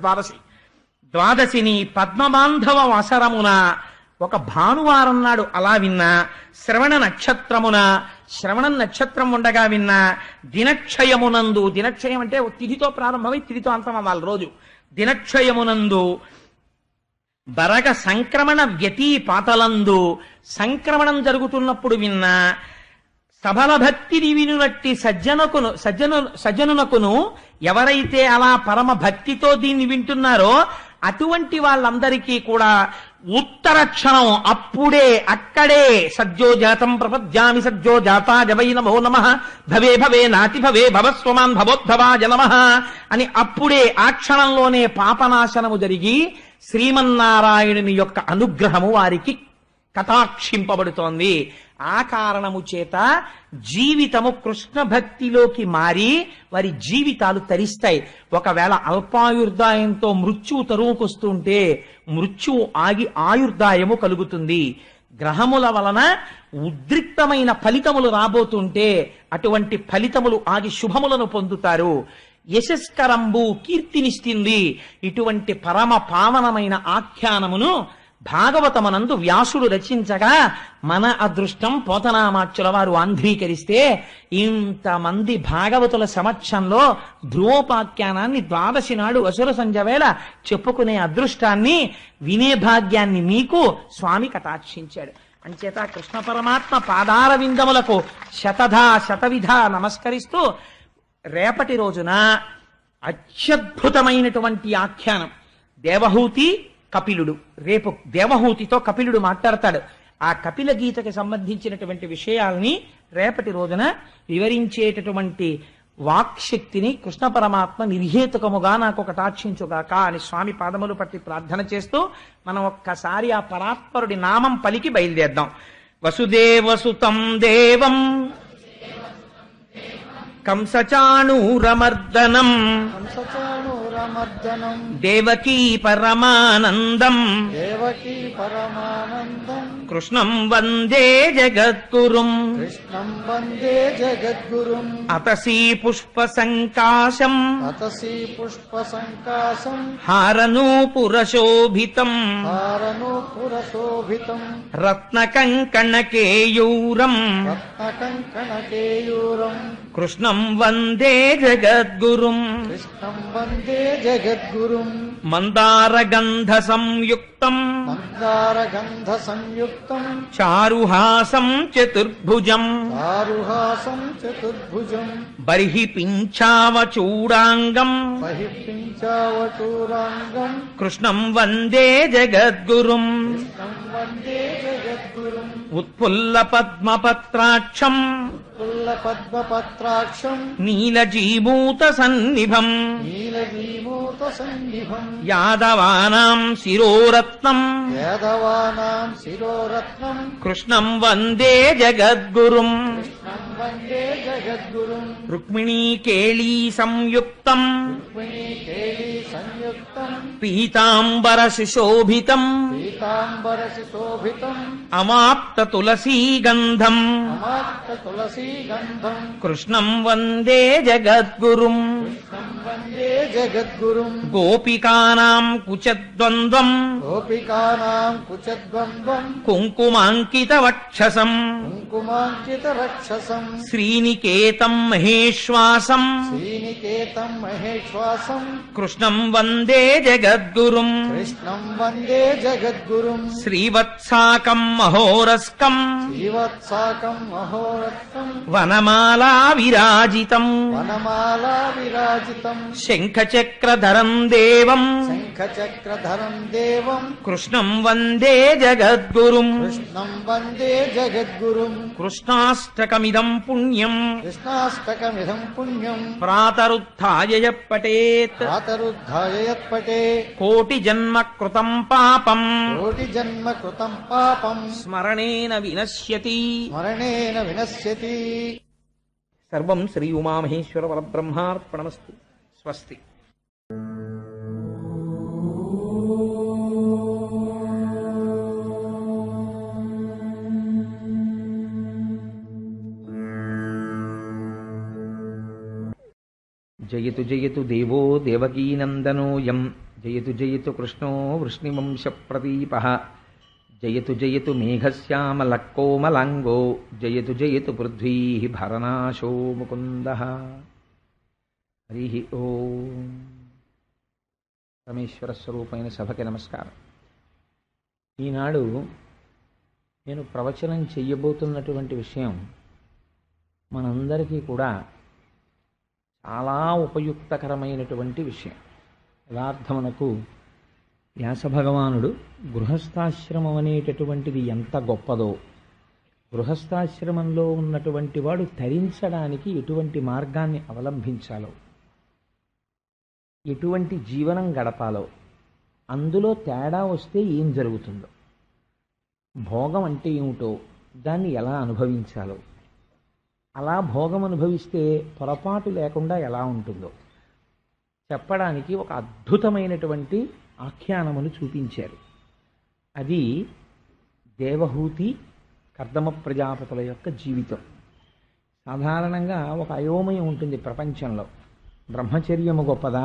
ద్వాదశిని పద్మబాంధవ వసరమున ఒక భానువారం నాడు అలా విన్నా, శ్రవణ నక్షత్రం ఉండగా విన్నా, దినక్షయమునందు, దినక్షయం అంటే తిథితో ప్రారంభమై తిథితో అంతం అవ్వాలి రోజు, దినక్షయమునందు బరగ సంక్రమణ వ్యతీపాతలందు సంక్రమణం జరుగుతున్నప్పుడు విన్నా, సబల భక్తిని వినునట్టి సజ్జనునకును ఎవరైతే అలా పరమ భక్తితో దీన్ని వింటున్నారో అటువంటి వాళ్ళందరికీ కూడా ఉత్తర క్షణం అక్కడే సజ్జోజాతం ప్రపద్యామి సజ్జోజాతాయ వై నమో నమః భవే నాతి భవే భవస్వమాన్ భవోద్భవాయ నమః అని అప్పుడే ఆ క్షణంలోనే పాపనాశనము జరిగి శ్రీమన్నారాయణుని యొక్క అనుగ్రహము వారికి కటాక్షింపబడుతోంది. ఆ కారణము చేత జీవితము కృష్ణ భక్తిలోకి మారి వారి జీవితాలు తరిస్తాయి. ఒకవేళ అల్పాయుర్దాయంతో మృత్యువు తరువుకొస్తుంటే మృత్యువు ఆగి ఆయుర్దాయము కలుగుతుంది. గ్రహముల వలన ఉద్రిక్తమైన ఫలితములు రాబోతుంటే అటువంటి ఫలితములు ఆగి శుభములను పొందుతారు. యశస్కరంబు కీర్తినిస్తుంది. ఇటువంటి పరమ పావనమైన ఆఖ్యానమును భాగవతమనందు వ్యాసుడు రచించగా మన అదృష్టం పోతనామాచ్యుల వారు ఆంధ్రీకరిస్తే ఇంతమంది భాగవతుల సమక్షంలో ధ్రువోపాఖ్యానాన్ని ద్వాదశి నాడు అసుర సంధ్య వేళ చెప్పుకునే అదృష్టాన్ని వినే భాగ్యాన్ని మీకు స్వామి కటాక్షించాడు. అంచేత కృష్ణ పరమాత్మ పాదార విందములకు శతవిధ నమస్కరిస్తూ రేపటి రోజున అత్యద్భుతమైనటువంటి ఆఖ్యానం దేవహూతి కపిలుడు. రేపు దేవహూతితో కపిలుడు మాట్లాడతాడు. ఆ కపిల గీతకి సంబంధించినటువంటి విషయాల్ని రేపటి రోజున వివరించేటటువంటి వాక్శక్తిని కృష్ణ పరమాత్మ నిర్హేతుకముగా నాకు కటాక్షించుగాక అని స్వామి పాదములు పట్టి ప్రార్థన చేస్తూ మనం ఒక్కసారి ఆ పరాత్పరుడి నామం పలికి బయలుదేద్దాం. వసుదేవసుతం దేవం కంసచాణూరమర్దనం దేవకీ పరమానందం కృష్ణం వందే జగద్గురుం అతసీ పుష్ప సంకాశం హారనూపురశోభితం రత్నకంకణకేయూరం కృష్ణం వందే జగద్గురుం మందారగంధ సంయుక్తం చారుహాసం చతుర్భుజం బర్హి పింఛావచూడాంగం కృష్ణం వందే జగద్గురుం ఉత్ఫుల్ల పద్మపత్రాక్షం నీలజీమూత సన్నిభం యాదవానాం శిరోరత్నం కృష్ణం వందే జగద్గురుం రుక్మిణీ కేళీ సంయుక్తం పీతాంబర సుశోభితం అమాప్త తులసీ గంధం కృష్ణం వందే జగద్గురుం గోపికానాం కుచద్వంద్వం కుంకుమాంకిత వక్షసం శ్రీనికేతం మహేశ్వాసం కృష్ణం వందే జగద్గురుం శ్రీవత్సాకం మహోరస్కం వనమాలా విరాజితం శంఖచక్రధరం దేవం కృష్ణం వందే జగద్గురుం కృష్ణాష్టకమిదం పుణ్యం ప్రాతరుత్థాయ పఠేత్ కోటి జన్మ కృతం పాపం స్మరణేన వినశ్యతి సర్వం శ్రీ ఉమామహేశ్వర పరబ్రహ్మార్పణమస్తు. స్వస్తి. జయతు జయతు దేవో దేవకీనందనోయం జయతు జయతు కృష్ణో వృష్ణివంశ ప్రదీపః జయతు జయతు మేఘశ్యామలకోమలాంగో జయతు జయతు పృథ్వీ భరనాశో ముకుందః. హరి ఓం. పరమేశ్వర స్వరూపమైన సభకి నమస్కారం. ఈనాడు నేను ప్రవచనం చెయ్యబోతున్నటువంటి విషయం మనందరికీ కూడా చాలా ఉపయుక్తకరమైనటువంటి విషయం. యథార్థమునకు వ్యాసభగవానుడు గృహస్థాశ్రమం అనేటటువంటిది ఎంత గొప్పదో, గృహస్థాశ్రమంలో ఉన్నటువంటి వాడు తరించడానికి ఎటువంటి మార్గాన్ని అవలంబించాలో, ఎటువంటి జీవనం గడపాలో, అందులో తేడా వస్తే ఏం జరుగుతుందో, భోగం అంటే ఏమిటో దాన్ని ఎలా అనుభవించాలో, అలా భోగం అనుభవిస్తే పొరపాటు లేకుండా ఎలా ఉంటుందో చెప్పడానికి ఒక అద్భుతమైనటువంటి ఆఖ్యానమును చూపించారు. అది దేవహూతి కర్దమ ప్రజాపతుల యొక్క జీవితం. సాధారణంగా ఒక అయోమయం ఉంటుంది ప్రపంచంలో. బ్రహ్మచర్యము గొప్పదా,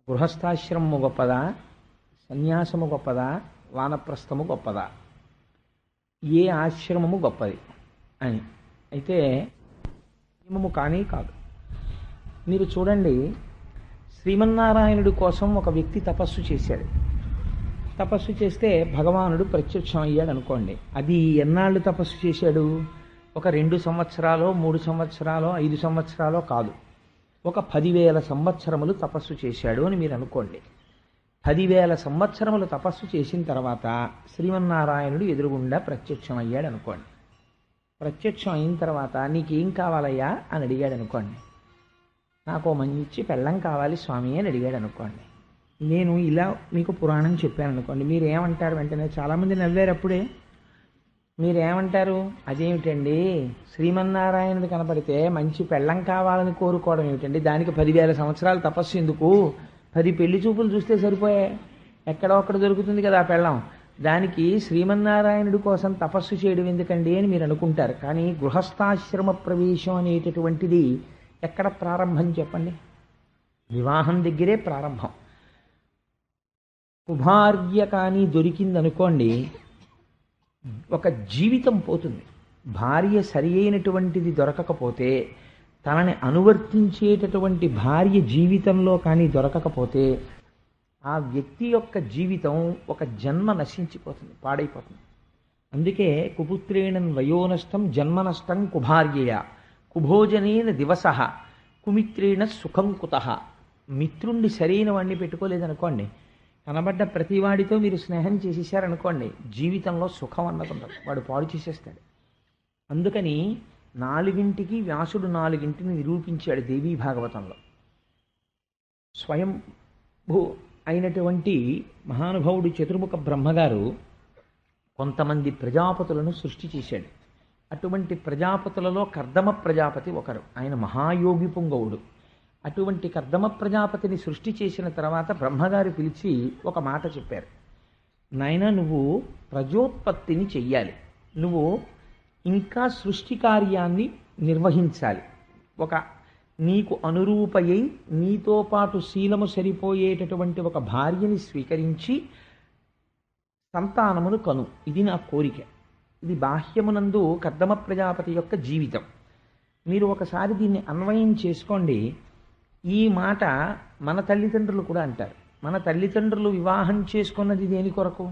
గృహస్థాశ్రమము గొప్పదా, సన్యాసము గొప్పదా, వానప్రస్థము గొప్పదా, ఏ ఆశ్రమము గొప్పది అని. అయితే నియమము కానీ కాదు. మీరు చూడండి, శ్రీమన్నారాయణుడి కోసం ఒక వ్యక్తి తపస్సు చేశాడు. తపస్సు చేస్తే భగవానుడు ప్రత్యక్షం అయ్యాడు అనుకోండి. అది ఎన్నాళ్ళు తపస్సు చేశాడు? ఒక 2 సంవత్సరాలో 3 సంవత్సరాలో 5 సంవత్సరాలో కాదు, ఒక 10,000 సంవత్సరములు తపస్సు చేశాడు అని మీరు అనుకోండి. 10,000 సంవత్సరములు తపస్సు చేసిన తర్వాత శ్రీమన్నారాయణుడు ఎదురుగుండా ప్రత్యక్షం అయ్యాడు అనుకోండి. ప్రత్యక్షం అయిన తర్వాత నీకేం కావాలయ్యా అని అడిగాడు అనుకోండి. నాకు మంచి పెళ్ళం కావాలి స్వామి అని అడిగాడు అనుకోండి. నేను ఇలా మీకు పురాణం చెప్పాను అనుకోండి. మీరు ఏమంటారు? వెంటనే చాలామంది నవ్వారు. అప్పుడే మీరేమంటారు? అదేమిటండి, శ్రీమన్నారాయణుడు కనపడితే మంచి పెళ్ళం కావాలని కోరుకోవడం ఏమిటండి, దానికి 10,000 సంవత్సరాలు తపస్సు ఎందుకు? 10 పెళ్లి చూపులు చూస్తే సరిపోయే, ఎక్కడో ఒక్కడ దొరుకుతుంది కదా ఆ పెళ్ళం, దానికి శ్రీమన్నారాయణుడి కోసం తపస్సు చేయడం ఎందుకండి అని మీరు అనుకుంటారు. కానీ గృహస్థాశ్రమ ప్రవేశం అనేటటువంటిది ఎక్కడ ప్రారంభం చెప్పండి? వివాహం దగ్గరే ప్రారంభం. కుమార్య కానీ దొరికిందనుకోండి, ఒక జీవితం పోతుంది. భార్య సరి అయినటువంటిది దొరకకపోతే, తనని అనువర్తించేటటువంటి భార్య జీవితంలో కానీ దొరకకపోతే, ఆ వ్యక్తి యొక్క జీవితం ఒక జన్మ నశించిపోతుంది, పాడైపోతుంది. అందుకే కుపుత్రేణ వయోనష్టం జన్మనష్టం కుభార్యయ కుభోజనేన దివస కుమిత్రేణ సుఖం కుతః. మిత్రుణ్ణి సరైన వాడిని పెట్టుకోలేదనుకోండి, కనబడ్డ ప్రతివాడితో మీరు స్నేహం చేసేసారనుకోండి, జీవితంలో సుఖం అన్నది ఉండదు, వాడు పాడు చేసేస్తాడు. అందుకని 4ంటికి వ్యాసుడు 4ంటిని నిరూపించాడు దేవీ భాగవతంలో. స్వయంభూ అయినటువంటి మహానుభావుడు చతుర్ముఖ బ్రహ్మగారు కొంతమంది ప్రజాపతులను సృష్టి చేశాడు. అటువంటి ప్రజాపతులలో కర్దమ ప్రజాపతి ఒకరు. ఆయన మహాయోగి పుంగవుడు. అటువంటి కర్దమ ప్రజాపతిని సృష్టి చేసిన తర్వాత బ్రహ్మగారు పిలిచి ఒక మాట చెప్పారు. నాయన, నువ్వు ప్రజోత్పత్తిని చెయ్యాలి, నువ్వు ఇంకా సృష్టి కార్యాన్ని నిర్వహించాలి. ఒక నీకు అనురూపయై నీతో పాటు శీలము సరిపోయేటటువంటి ఒక భార్యని స్వీకరించి సంతానమును కను, ఇది నా కోరిక. ఇది బాహ్యమునందు కర్దమ ప్రజాపతి యొక్క జీవితం. మీరు ఒకసారి దీన్ని అన్వయం చేసుకోండి. ఈ మాట మన తల్లిదండ్రులు కూడా అంటారు. మన తల్లిదండ్రులు వివాహం చేసుకున్నది దేని కొరకు?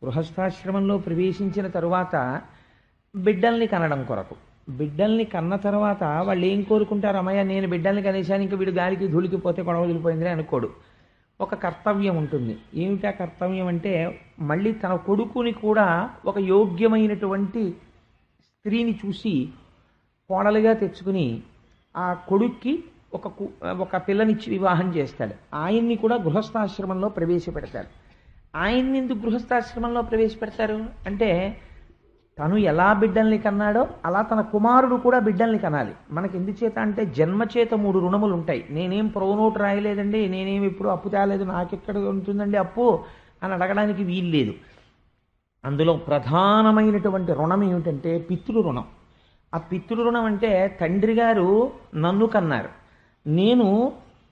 గృహస్థాశ్రమంలో ప్రవేశించిన తరువాత బిడ్డల్ని కనడం కొరకు. బిడ్డల్ని కన్న తర్వాత వాళ్ళు ఏం కోరుకుంటారు? అమ్మయ్య, నేను బిడ్డల్ని కనేశాను, ఇంకా వీడు గాలికి ధూళికి పోతే గొడవ వదిలిపోయింది అనుకోడు. ఒక కర్తవ్యం ఉంటుంది. ఏమిటా కర్తవ్యం అంటే, మళ్ళీ తన కొడుకుని కూడా ఒక యోగ్యమైనటువంటి స్త్రీని చూసి కోడలుగా తెచ్చుకుని ఆ కొడుక్కి ఒక పిల్లనిచ్చి వివాహం చేస్తాడు. ఆయన్ని కూడా గృహస్థాశ్రమంలో ప్రవేశపెడతారు. ఆయన్ని ఎందుకు గృహస్థాశ్రమంలో ప్రవేశపెడతారు అంటే, తను ఎలా బిడ్డల్ని కన్నాడో అలా తన కుమారుడు కూడా బిడ్డల్ని కనాలి. మనకి ఎందుచేత అంటే, జన్మచేత 3 రుణములు ఉంటాయి. నేనేం ప్రోనోటు రాయలేదండి, నేనేమి ఇప్పుడు అప్పు తేలేదు, నాకెక్కడ ఉంటుందండి అప్పు అని అడగడానికి వీలు లేదు. అందులో ప్రధానమైనటువంటి రుణం ఏమిటంటే పితృరుణం. ఆ పితృరుణం అంటే, తండ్రి గారు నన్ను కన్నారు, నేను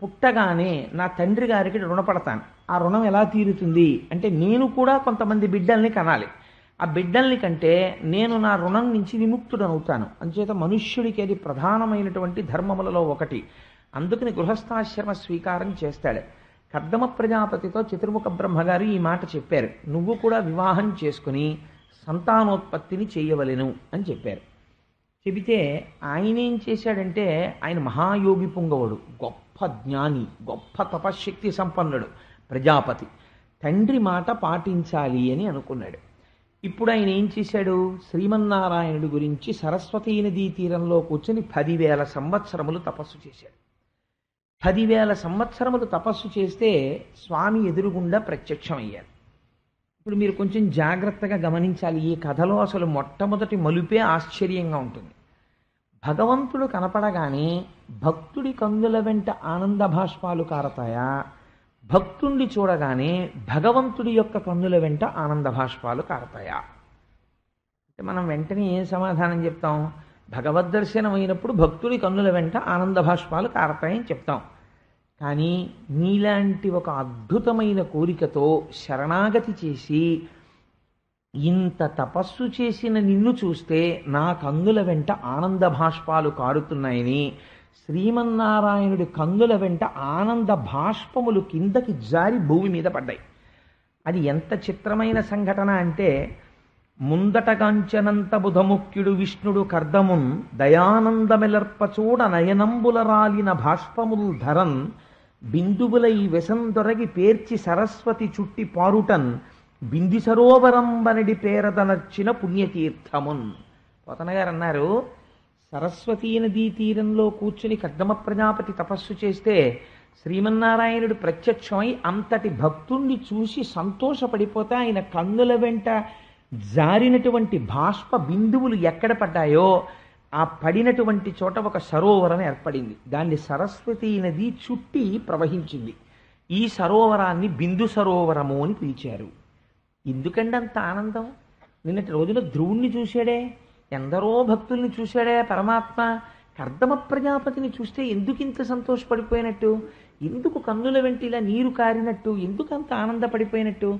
పుట్టగానే నా తండ్రి గారికి రుణపడతాను. ఆ రుణం ఎలా తీరుతుంది అంటే, నేను కూడా కొంతమంది బిడ్డల్ని కనాలి. ఆ బిడ్డల్ని కంటే నేను నా రుణం నుంచి విముక్తుడనవుతాను. అంచేత మనుష్యుడికి అది ప్రధానమైనటువంటి ధర్మములలో ఒకటి. అందుకని గృహస్థాశ్రమ స్వీకారం చేస్తాడు. కర్దమ ప్రజాపతితో చతుర్ముఖ బ్రహ్మగారు ఈ మాట చెప్పారు. నువ్వు కూడా వివాహం చేసుకుని సంతానోత్పత్తిని చేయవలెను అని చెప్పారు. చెబితే ఆయన ఏం చేశాడంటే, ఆయన మహాయోగి పుంగవుడు, గొప్ప జ్ఞాని, గొప్ప తపశ్శక్తి సంపన్నుడు ప్రజాపతి. తండ్రి మాట పాటించాలి అని అనుకున్నాడు. ఇప్పుడు ఆయన ఏం చేశాడు? శ్రీమన్నారాయణుడి గురించి సరస్వతీ నదీ తీరంలో కూర్చొని 10,000 సంవత్సరములు తపస్సు చేశాడు. 10,000 సంవత్సరములు తపస్సు చేస్తే స్వామి ఎదురుగుండా ప్రత్యక్షమయ్యారు. ఇప్పుడు మీరు కొంచెం జాగ్రత్తగా గమనించాలి. ఈ కథలో అసలు మొట్టమొదటి మలుపే ఆశ్చర్యంగా ఉంటుంది. భగవంతుడు కనపడగానే భక్తుడి కందుల వెంట ఆనంద భాష్పాలు కారతాయా, భక్తుణ్ణి చూడగానే భగవంతుడి యొక్క కన్నుల వెంట ఆనంద భాష్పాలు కారతాయా? అంటే మనం వెంటనే ఏం సమాధానం చెప్తాం? భగవద్దర్శనం అయినప్పుడు భక్తుడి కన్నుల వెంట ఆనంద భాష్పాలు కారతాయని చెప్తాం. కానీ నీలాంటి ఒక అద్భుతమైన కోరికతో శరణాగతి చేసి ఇంత తపస్సు చేసిన నిన్ను చూస్తే నా కన్నుల వెంట ఆనంద భాష్పాలు కారుతున్నాయని, శ్రీమన్నారాయణుడి కన్నుల వెంట ఆనంద భాష్పములు కిందకి జారి భూమి మీద పడ్డాయి. అది ఎంత చిత్రమైన సంఘటన అంటే, ముందటగాంచనంత బుధముఖ్యుడు విష్ణుడు కర్దమున్ దయానందమెలర్పచూడ నయనంబుల రాలిన భాష్పముల్ ధరన్ బిందువులై వెసందొరగి పేర్చి సరస్వతి చుట్టి పారుటన్ బింది సరోవరంబనడి పేరదనర్చిన పుణ్యతీర్థమున్. పోతన గారు అన్నారు, సరస్వతీ నదీ తీరంలో కూర్చుని కర్దమ ప్రజాపతి తపస్సు చేస్తే శ్రీమన్నారాయణుడు ప్రత్యక్షమై అంతటి భక్తుణ్ణి చూసి సంతోషపడిపోతే ఆయన కన్నుల వెంట జారినటువంటి బాష్ప బిందువులు ఎక్కడ పడ్డాయో ఆ పడినటువంటి చోట ఒక సరోవరం ఏర్పడింది. దాన్ని సరస్వతీ నది చుట్టి ప్రవహించింది. ఈ సరోవరాన్ని బిందు సరోవరము అని పిలిచారు. ఎందుకండి అంత ఆనందం? నిన్నటి రోజున ధ్రువుణ్ణి చూశాడే, ఎందరో భక్తుల్ని చూశాడే పరమాత్మ. కర్దమ ప్రజాపతిని చూస్తే ఎందుకు ఇంత సంతోషపడిపోయినట్టు? ఎందుకు కన్నుల వెంట ఇలా నీరు కారినట్టు? ఎందుకు అంత ఆనందపడిపోయినట్టు?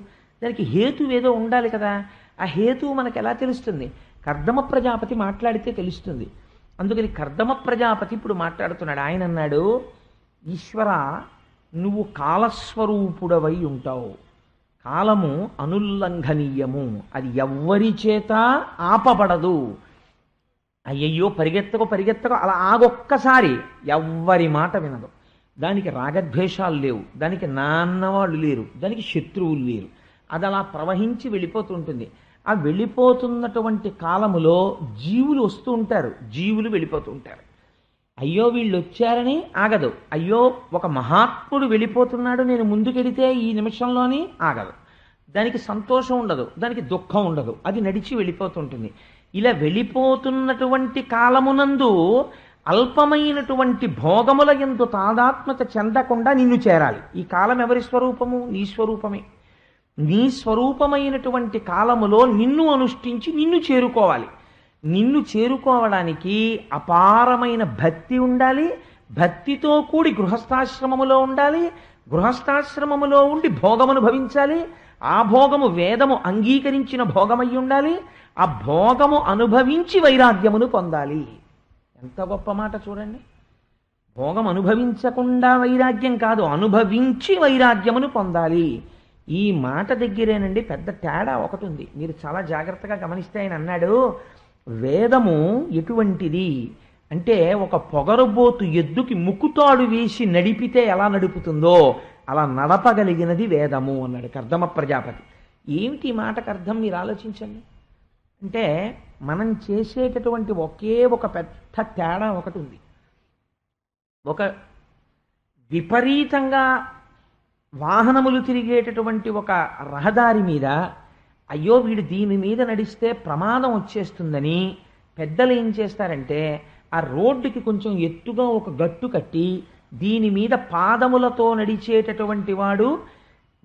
దానికి హేతు ఏదో ఉండాలి కదా. ఆ హేతువు మనకు ఎలా తెలుస్తుంది? కర్దమ ప్రజాపతి మాట్లాడితే తెలుస్తుంది. అందుకని కర్దమ ప్రజాపతి ఇప్పుడు మాట్లాడుతున్నాడు. ఆయన అన్నాడు, ఈశ్వర, నువ్వు కాలస్వరూపుడవై ఉంటావు. కాలము అనుల్లంఘనీయము, అది ఎవ్వరి చేత ఆపబడదు. అయ్యయ్యో పరిగెత్తకు అలా ఆగొక్కసారి ఎవ్వరి మాట వినదు. దానికి రాగద్వేషాలు లేవు, దానికి నాన్నవాళ్ళు లేరు, దానికి శత్రువులు లేరు. అది అలా ప్రవహించి వెళ్ళిపోతుంటుంది. ఆ వెళ్ళిపోతున్నటువంటి కాలములో జీవులు వస్తూ ఉంటారు, జీవులు వెళ్ళిపోతూ ఉంటారు. అయ్యో వీళ్ళు వచ్చారని ఆగదు. అయ్యో ఒక మహాత్ముడు వెళ్ళిపోతున్నాడు, నేను ముందుకెడితే ఈ నిమిషంలోని ఆగదు. దానికి సంతోషం ఉండదు, దానికి దుఃఖం ఉండదు, అది నడిచి వెళ్ళిపోతుంటుంది. ఇలా వెళ్ళిపోతున్నటువంటి కాలమునందు అల్పమైనటువంటి భోగముల యందు తాదాత్మ్యత చెందకుండా నిన్ను చేరాలి. ఈ కాలం ఎవరి స్వరూపము? నీ స్వరూపమే. నీ స్వరూపమైనటువంటి కాలములో నిన్ను అనుష్ఠించి నిన్ను చేరుకోవాలి. నిన్ను చేరుకోవడానికి అపారమైన భక్తి ఉండాలి. భక్తితో కూడి గృహస్థాశ్రమములో ఉండాలి. గృహస్థాశ్రమములో ఉండి భోగమును భవించాలి. ఆ భోగము వేదము అంగీకరించిన భోగమై ఉండాలి. ఆ భోగము అనుభవించి వైరాగ్యమును పొందాలి. ఎంత గొప్ప మాట చూడండి. భోగం అనుభవించకుండా వైరాగ్యం కాదు, అనుభవించి వైరాగ్యమును పొందాలి. ఈ మాట దగ్గరేనండి పెద్ద తేడా ఒకటి ఉంది. మీరు చాలా జాగ్రత్తగా గమనిస్తే ఆయన అన్నాడు, వేదము ఎటువంటిది అంటే ఒక పొగరుబోతు ఎద్దుకి ముక్కుతాడు వేసి నడిపితే ఎలా నడుపుతుందో అలా నడపగలిగినది వేదము అన్నాడు కర్దమ ప్రజాపతి. ఏమిటి ఈ మాటకు అర్థం మీరు ఆలోచించండి. అంటే మనం చేసేటటువంటి ఒకే ఒక పెద్ద తేడా ఒకటి ఉంది. ఒక విపరీతంగా వాహనములు తిరిగేటటువంటి ఒక రహదారి మీద అయ్యో వీడు దీని మీద నడిస్తే ప్రమాదం వచ్చేస్తుందని పెద్దలు ఏం చేస్తారంటే ఆ రోడ్డుకి కొంచెం ఎత్తుగా ఒక గట్టు కట్టి దీని మీద పాదములతో నడిచేటటువంటి వాడు,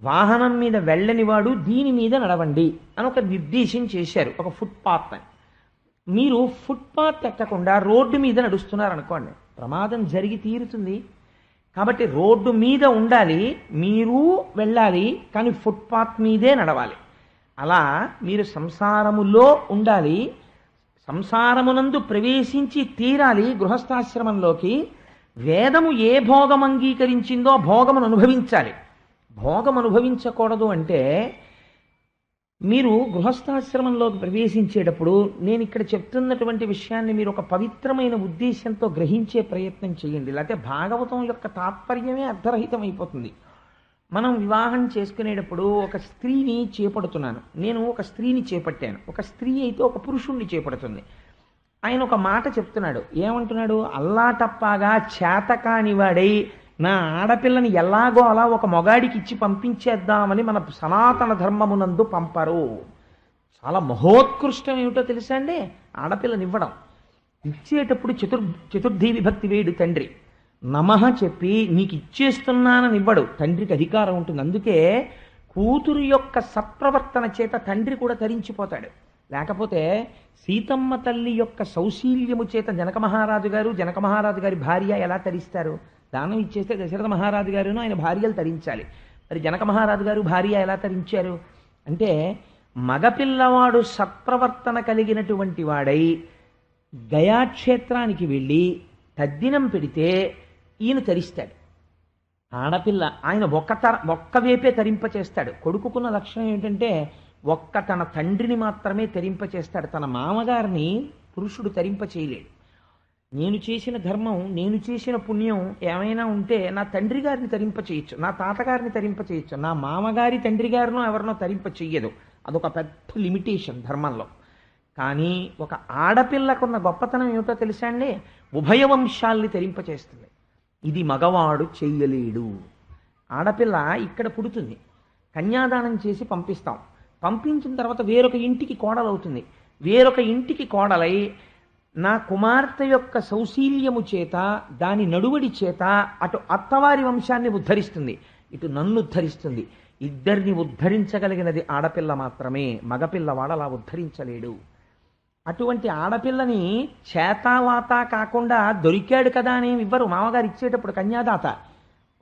వాహనం మీద వెళ్ళని వాడు దీని మీద నడవండి అని ఒక నిర్దేశం చేశారు, ఒక ఫుట్పాత్ అని. మీరు ఫుట్పాత్ ఎక్కకుండా రోడ్డు మీద నడుస్తున్నారనుకోండి, ప్రమాదం జరిగి తీరుతుంది. కాబట్టి రోడ్డు మీద ఉండాలి, మీరు వెళ్ళాలి, కానీ ఫుట్పాత్ మీదే నడవాలి. అలా మీరు సంసారములో ఉండాలి, సంసారమునందు ప్రవేశించి తీరాలి గృహస్థాశ్రమంలోకి. వేదము ఏ భోగం అంగీకరించిందో భోగమును అనుభవించాలి. భోగం అనుభవించకూడదు అంటే మీరు గృహస్థాశ్రమంలోకి ప్రవేశించేటప్పుడు నేను ఇక్కడ చెప్తున్నటువంటి విషయాన్ని మీరు ఒక పవిత్రమైన ఉద్దేశంతో గ్రహించే ప్రయత్నం చేయండి. లేకపోతే భాగవతం యొక్క తాత్పర్యమే అర్ధరహితం అయిపోతుంది. మనం వివాహం చేసుకునేటప్పుడు ఒక స్త్రీని చేపడుతున్నాను, నేను ఒక స్త్రీని చేపట్టాను. ఒక స్త్రీ అయితే ఒక పురుషుణ్ణి చేపడుతుంది. ఆయన ఒక మాట చెప్తున్నాడు, ఏమంటున్నాడు? అల్లాటప్పాగా చేతకాని వాడై నా ఆడపిల్లని ఎలాగో అలా ఒక మొగాడికి ఇచ్చి పంపించేద్దామని మన సనాతన ధర్మమునందు పంపరు. చాలా మహోత్కృష్టం ఏమిటో తెలుసా అండి? ఆడపిల్లని ఇవ్వడం. ఇచ్చేటప్పుడు చతుర్థి విభక్తి వేడు తండ్రి. నమః చెప్పి నీకు ఇచ్చేస్తున్నానని ఇవ్వడు. తండ్రికి అధికారం ఉంటుంది. అందుకే కూతురు యొక్క సత్ప్రవర్తన చేత తండ్రి కూడా తరించిపోతాడు. లేకపోతే సీతమ్మ తల్లి యొక్క సౌశీల్యము చేత జనక మహారాజు గారి భార్య ఎలా తరిస్తారు? దానం ఇచ్చేస్తే దశరథ మహారాజు గారును ఆయన భార్యలు తరించాలి. మరి జనక మహారాజు గారు భార్య ఎలా తరించారు అంటే, మగపిల్లవాడు సత్ప్రవర్తన కలిగినటువంటి వాడై గయాక్షేత్రానికి వెళ్ళి తద్దినం పెడితే ఈయన తరిస్తాడు. ఆడపిల్ల ఆయన ఒక్క వేపే తరింపచేస్తాడు. కొడుకుకున్న లక్షణం ఏంటంటే తన తండ్రిని మాత్రమే తరింపచేస్తాడు. తన మామగారిని పురుషుడు తరింప చేయలేడు. నేను చేసిన ధర్మం, నేను చేసిన పుణ్యం ఏమైనా ఉంటే నా తండ్రి గారిని తరింప చేయొచ్చు, నా తాతగారిని తరింప చేయొచ్చు, నా మామగారి తండ్రి గారినో ఎవరినో తరింప చెయ్యదు. అదొక పెద్ద లిమిటేషన్ ధర్మంలో. కానీ ఒక ఆడపిల్లకున్న గొప్పతనం ఏమిటో తెలుసా అండి? ఉభయ వంశాల్ని తరింపచేస్తుంది. ఇది మగవాడు చెయ్యలేడు. ఆడపిల్ల ఇక్కడ పుడుతుంది, కన్యాదానం చేసి పంపిస్తాం. పంపించిన తర్వాత వేరొక ఇంటికి కోడలవుతుంది. వేరొక ఇంటికి కోడలై నా కుమార్తె యొక్క సౌశీల్యము చేత, దాని నడువడి చేత అటు అత్తవారి వంశాన్ని ఉద్ధరిస్తుంది, ఇటు నన్ను ఉద్ధరిస్తుంది. ఇద్దరిని ఉద్ధరించగలిగినది ఆడపిల్ల మాత్రమే. మగపిల్లవాడు అలా ఉద్ధరించలేడు. అటువంటి ఆడపిల్లని చేతావాత కాకుండా దొరికాడు కదా అని ఇవ్వరు. మామగారు ఇచ్చేటప్పుడు కన్యాదాత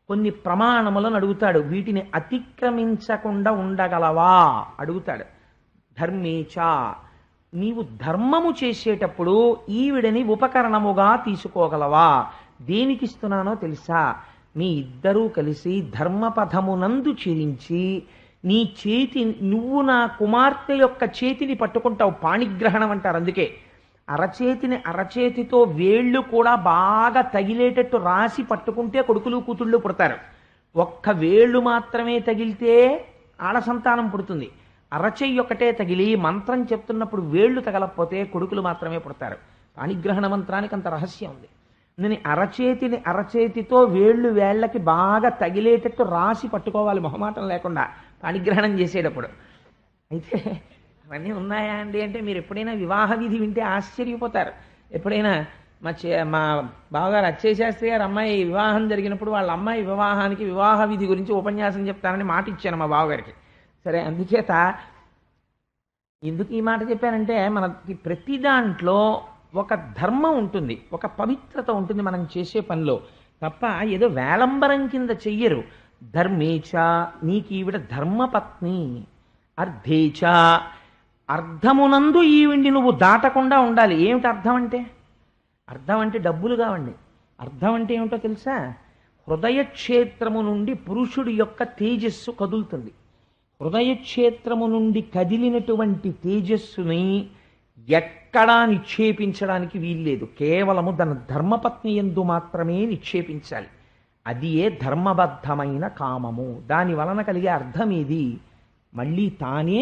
కొన్ని ప్రమాణములను అడుగుతాడు. వీటిని అతిక్రమించకుండా ఉండగలవా అడుగుతాడు. ధర్మేచ, నీవు ధర్మము చేసేటప్పుడు ఈవిడని ఉపకరణముగా తీసుకోగలవా? దేనికిస్తున్నానో తెలుసా? మీ ఇద్దరూ కలిసి ధర్మపథమునందు చెరించి నీ చేతి, నువ్వు నా కుమార్తె యొక్క చేతిని పట్టుకుంటావు. పాణిగ్రహణం అంటారు. అందుకే అరచేతిని అరచేతితో వేళ్ళు కూడా బాగా తగిలేటట్టు రాసి పట్టుకుంటే కొడుకులు కూతుళ్ళు పుడతారు. ఒక్క వేళ్ళు మాత్రమే తగిలితే ఆడ సంతానం పుడుతుంది. అరచెయ్యి ఒకటే తగిలి మంత్రం చెప్తున్నప్పుడు వేళ్ళు తగలకపోతే కొడుకులు మాత్రమే పుడతారు. పాణిగ్రహణ మంత్రానికి అంత రహస్యం ఉంది. నేను అరచేతిని అరచేతితో వేళ్ళకి బాగా తగిలేటట్టు రాసి పట్టుకోవాలి, మొహమాటం లేకుండా, పాణిగ్రహణం చేసేటప్పుడు. అయితే అవన్నీ ఉన్నాయా అండి అంటే, మీరు ఎప్పుడైనా వివాహ విధి వింటే ఆశ్చర్యపోతారు. ఎప్పుడైనా మా బావగారు అచ్చయ్య శాస్త్రి గారు అమ్మాయి వివాహం జరిగినప్పుడు వాళ్ళ అమ్మాయి వివాహానికి వివాహ విధి గురించి ఉపన్యాసం చెప్తానని మాట ఇచ్చాను మా బావగారికి. సరే, అందుచేత ఎందుకు ఈ మాట చెప్పానంటే, మనకి ప్రతి దాంట్లో ఒక ధర్మం ఉంటుంది, ఒక పవిత్రత ఉంటుంది మనం చేసే పనిలో. తప్ప ఏదో వేలంబరం కింద చెయ్యరు. ధర్మేచ, నీకు ఈవిడ ధర్మపత్ని. అర్ధేచ, అర్ధమునందు ఈవిడ్ని నువ్వు దాటకుండా ఉండాలి. ఏమిటి అర్థం అంటే? అర్థం అంటే డబ్బులు కావండి. అర్థం అంటే ఏమిటో తెలుసా? హృదయక్షేత్రము నుండి పురుషుడి యొక్క తేజస్సు కదులుతుంది. హృదయక్షేత్రము నుండి కదిలినటువంటి తేజస్సుని ఎక్కడా నిక్షేపించడానికి వీల్లేదు. కేవలము తన ధర్మపత్ని యందు మాత్రమే నిక్షేపించాలి. అది ఏ ధర్మబద్ధమైన కామము. దాని వలన కలిగే అర్థం ఏది? మళ్ళీ తానే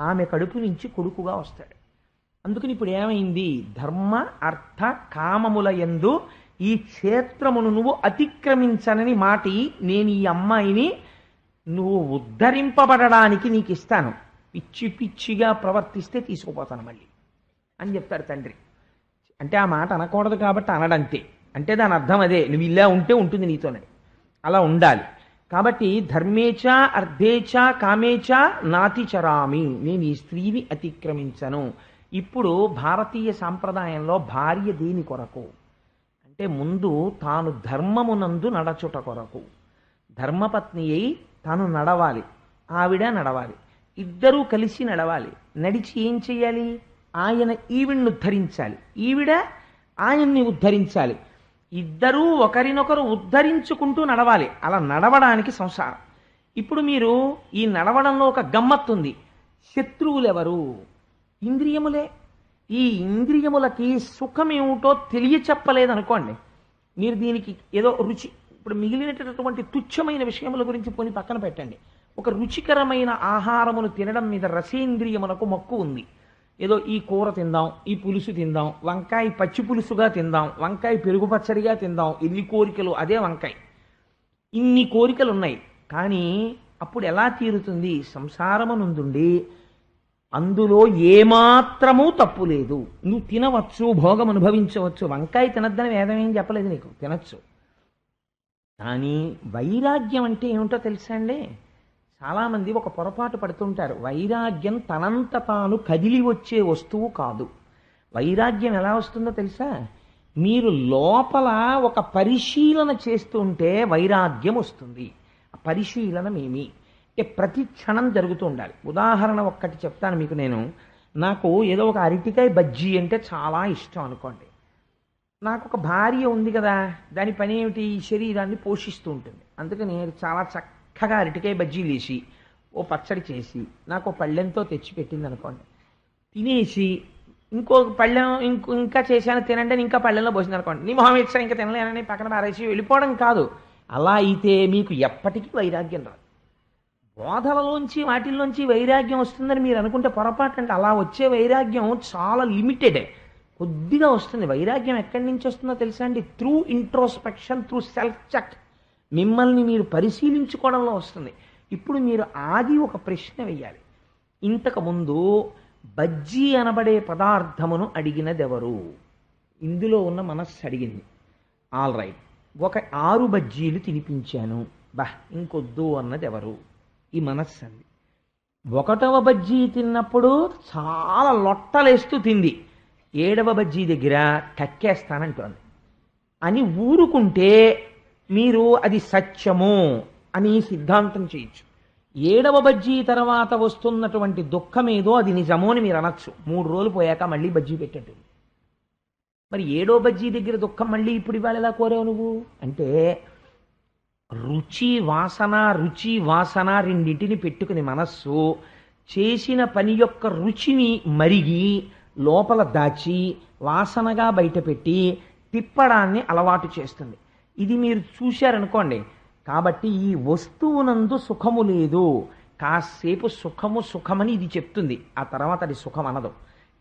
ఆమె కడుపు నుంచి కొడుకుగా వస్తాడు. అందుకని ఇప్పుడు ఏమైంది? ధర్మ అర్థ కామముల యందు ఈ క్షేత్రమును నువ్వు అతిక్రమించనని మాటి, నేను ఈ అమ్మాయిని నువ్వు ఉద్ధరింపబడడానికి నీకు ఇస్తాను, పిచ్చి పిచ్చిగా ప్రవర్తిస్తే తీసుకుపోతాను మళ్ళీ అని చెప్తాడు తండ్రి. అంటే ఆ మాట అనకూడదు కాబట్టి అనడంతే. అంటే దాని అర్థం అదే, నువ్వు ఇలా ఉంటే ఉంటుంది నీతోనే, అలా ఉండాలి. కాబట్టి ధర్మేచ అర్ధేచ కామేచ నాతిచరామి, నేను ఈ స్త్రీని అతిక్రమించను. ఇప్పుడు భారతీయ సాంప్రదాయంలో భార్య దేని కొరకు అంటే, ముందు తాను ధర్మమునందు నడచుట కొరకు. ధర్మపత్ని అయి తాను నడవాలి, ఆవిడ నడవాలి, ఇద్దరూ కలిసి నడవాలి. నడిచి ఏం చెయ్యాలి? ఆయన ఈవిడ్ని ఉద్ధరించాలి, ఈవిడ ఆయన్ని ఉద్ధరించాలి. ఇద్దరూ ఒకరినొకరు ఉద్ధరించుకుంటూ నడవాలి. అలా నడవడానికి సంసారం. ఇప్పుడు మీరు ఈ నడవడంలో ఒక గమ్మత్తుంది. శత్రువులెవరు? ఇంద్రియములే. ఈ ఇంద్రియములకి సుఖం ఏమిటో తెలియచెప్పలేదనుకోండి, మీరు దీనికి ఏదో రుచి, ఇప్పుడు మిగిలినటువంటి తుచ్చమైన విషయముల గురించి పోని పక్కన పెట్టండి. ఒక రుచికరమైన ఆహారమును తినడం మీద రసేంద్రియములకు మక్కువ ఉంది. ఏదో ఈ కూర తిందాం, ఈ పులుసు తిందాం, వంకాయ పచ్చి పులుసుగా తిందాం, వంకాయ పెరుగు పచ్చడిగా తిందాం, ఎన్ని కోరికలు, అదే వంకాయ. ఇన్ని కోరికలు ఉన్నాయి. కానీ అప్పుడు ఎలా తీరుతుంది? సంసారమునందుండి అందులో ఏమాత్రమూ తప్పు లేదు. నువ్వు తినవచ్చు, భోగం అనుభవించవచ్చు. వంకాయ తినద్దని వేదం ఏం చెప్పలేదు నీకు, తినచ్చు. కానీ వైరాగ్యం అంటే ఏమిటో తెలుసా అండి? చాలామంది ఒక పొరపాటు పడుతుంటారు. వైరాగ్యం తనంత తాను కదిలి వచ్చే వస్తువు కాదు. వైరాగ్యం ఎలా వస్తుందో తెలుసా? మీరు లోపల ఒక పరిశీలన చేస్తుంటే వైరాగ్యం వస్తుంది. ఆ పరిశీలనమేమి అంటే ప్రతి క్షణం జరుగుతూ ఉండాలి. ఉదాహరణ ఒక్కటి చెప్తాను మీకు. నాకు ఏదో ఒక అరటికాయ బజ్జీ అంటే చాలా ఇష్టం అనుకోండి. నాకు ఒక భార్య ఉంది కదా, దాని పని ఏమిటి? ఈ శరీరాన్ని పోషిస్తూ ఉంటుంది. అందుకని చాలా చక్కగా అరటికాయ బజ్జీలు వేసి ఓ పచ్చడి చేసి నాకు ఓ పళ్ళెంతో తెచ్చిపెట్టింది అనుకోండి. తినేసి ఇంకో పళ్ళెం ఇంకా చేశాను తినండి అని ఇంకా పళ్ళెంలో పోసింది అనుకోండి. నీ మొహం ఇచ్చా ఇంకా తినలేనని పక్కన పారేసి వెళ్ళిపోవడం కాదు. అలా అయితే మీకు ఎప్పటికీ వైరాగ్యం రాదు. బోధలలోంచి వాటిల్లోంచి వైరాగ్యం వస్తుందని మీరు అనుకుంటే పొరపాటు. అంటే అలా వచ్చే వైరాగ్యం చాలా లిమిటెడ్, కొద్దిగా వస్తుంది. వైరాగ్యం ఎక్కడి నుంచి వస్తుందో తెలుసా అండి? Through introspection, through self check, మిమ్మల్ని మీరు పరిశీలించుకోవడంలో వస్తుంది. ఇప్పుడు మీరు ఆది ఒక ప్రశ్న వేయాలి. ఇంతకుముందు బజ్జీ అనబడే పదార్థమును అడిగినదెవరు? ఇందులో ఉన్న మనస్సు అడిగింది. ఆల్ రైట్, ఒక 6 బజ్జీలు తినిపించాను, ఇంకొద్దు అన్నది ఎవరు? ఈ మనస్సు అంది. 1వ బజ్జీ తిన్నప్పుడు చాలా లొట్టలేస్తూ తింది. 7వ బజ్జీ దగ్గర కక్కేస్తానంటోంది అని ఊరుకుంటే మీరు అది సత్యము అని సిద్ధాంతం చేయొచ్చు. 7వ బజ్జీ తర్వాత వస్తున్నటువంటి దుఃఖమేదో అది నిజమో అని మీరు అనొచ్చు. 3 రోజులు పోయాక మళ్ళీ బజ్జీ పెట్టండి. మరి 7వ బజ్జీ దగ్గర దుఃఖం మళ్ళీ ఇప్పుడు ఇవాళ ఎలా కోరావు నువ్వు అంటే, రుచి వాసన రెండింటిని పెట్టుకుని మనస్సు చేసిన పని యొక్క రుచిని మరిగి లోపల దాచి వాసనగా బయటపెట్టి తిప్పడాన్ని అలవాటు చేస్తుంది. ఇది మీరు చూశారనుకోండి. కాబట్టి ఈ వస్తువునందు సుఖము లేదు. కాసేపు సుఖమని ఇది చెప్తుంది, ఆ తర్వాత అది సుఖం అనదు.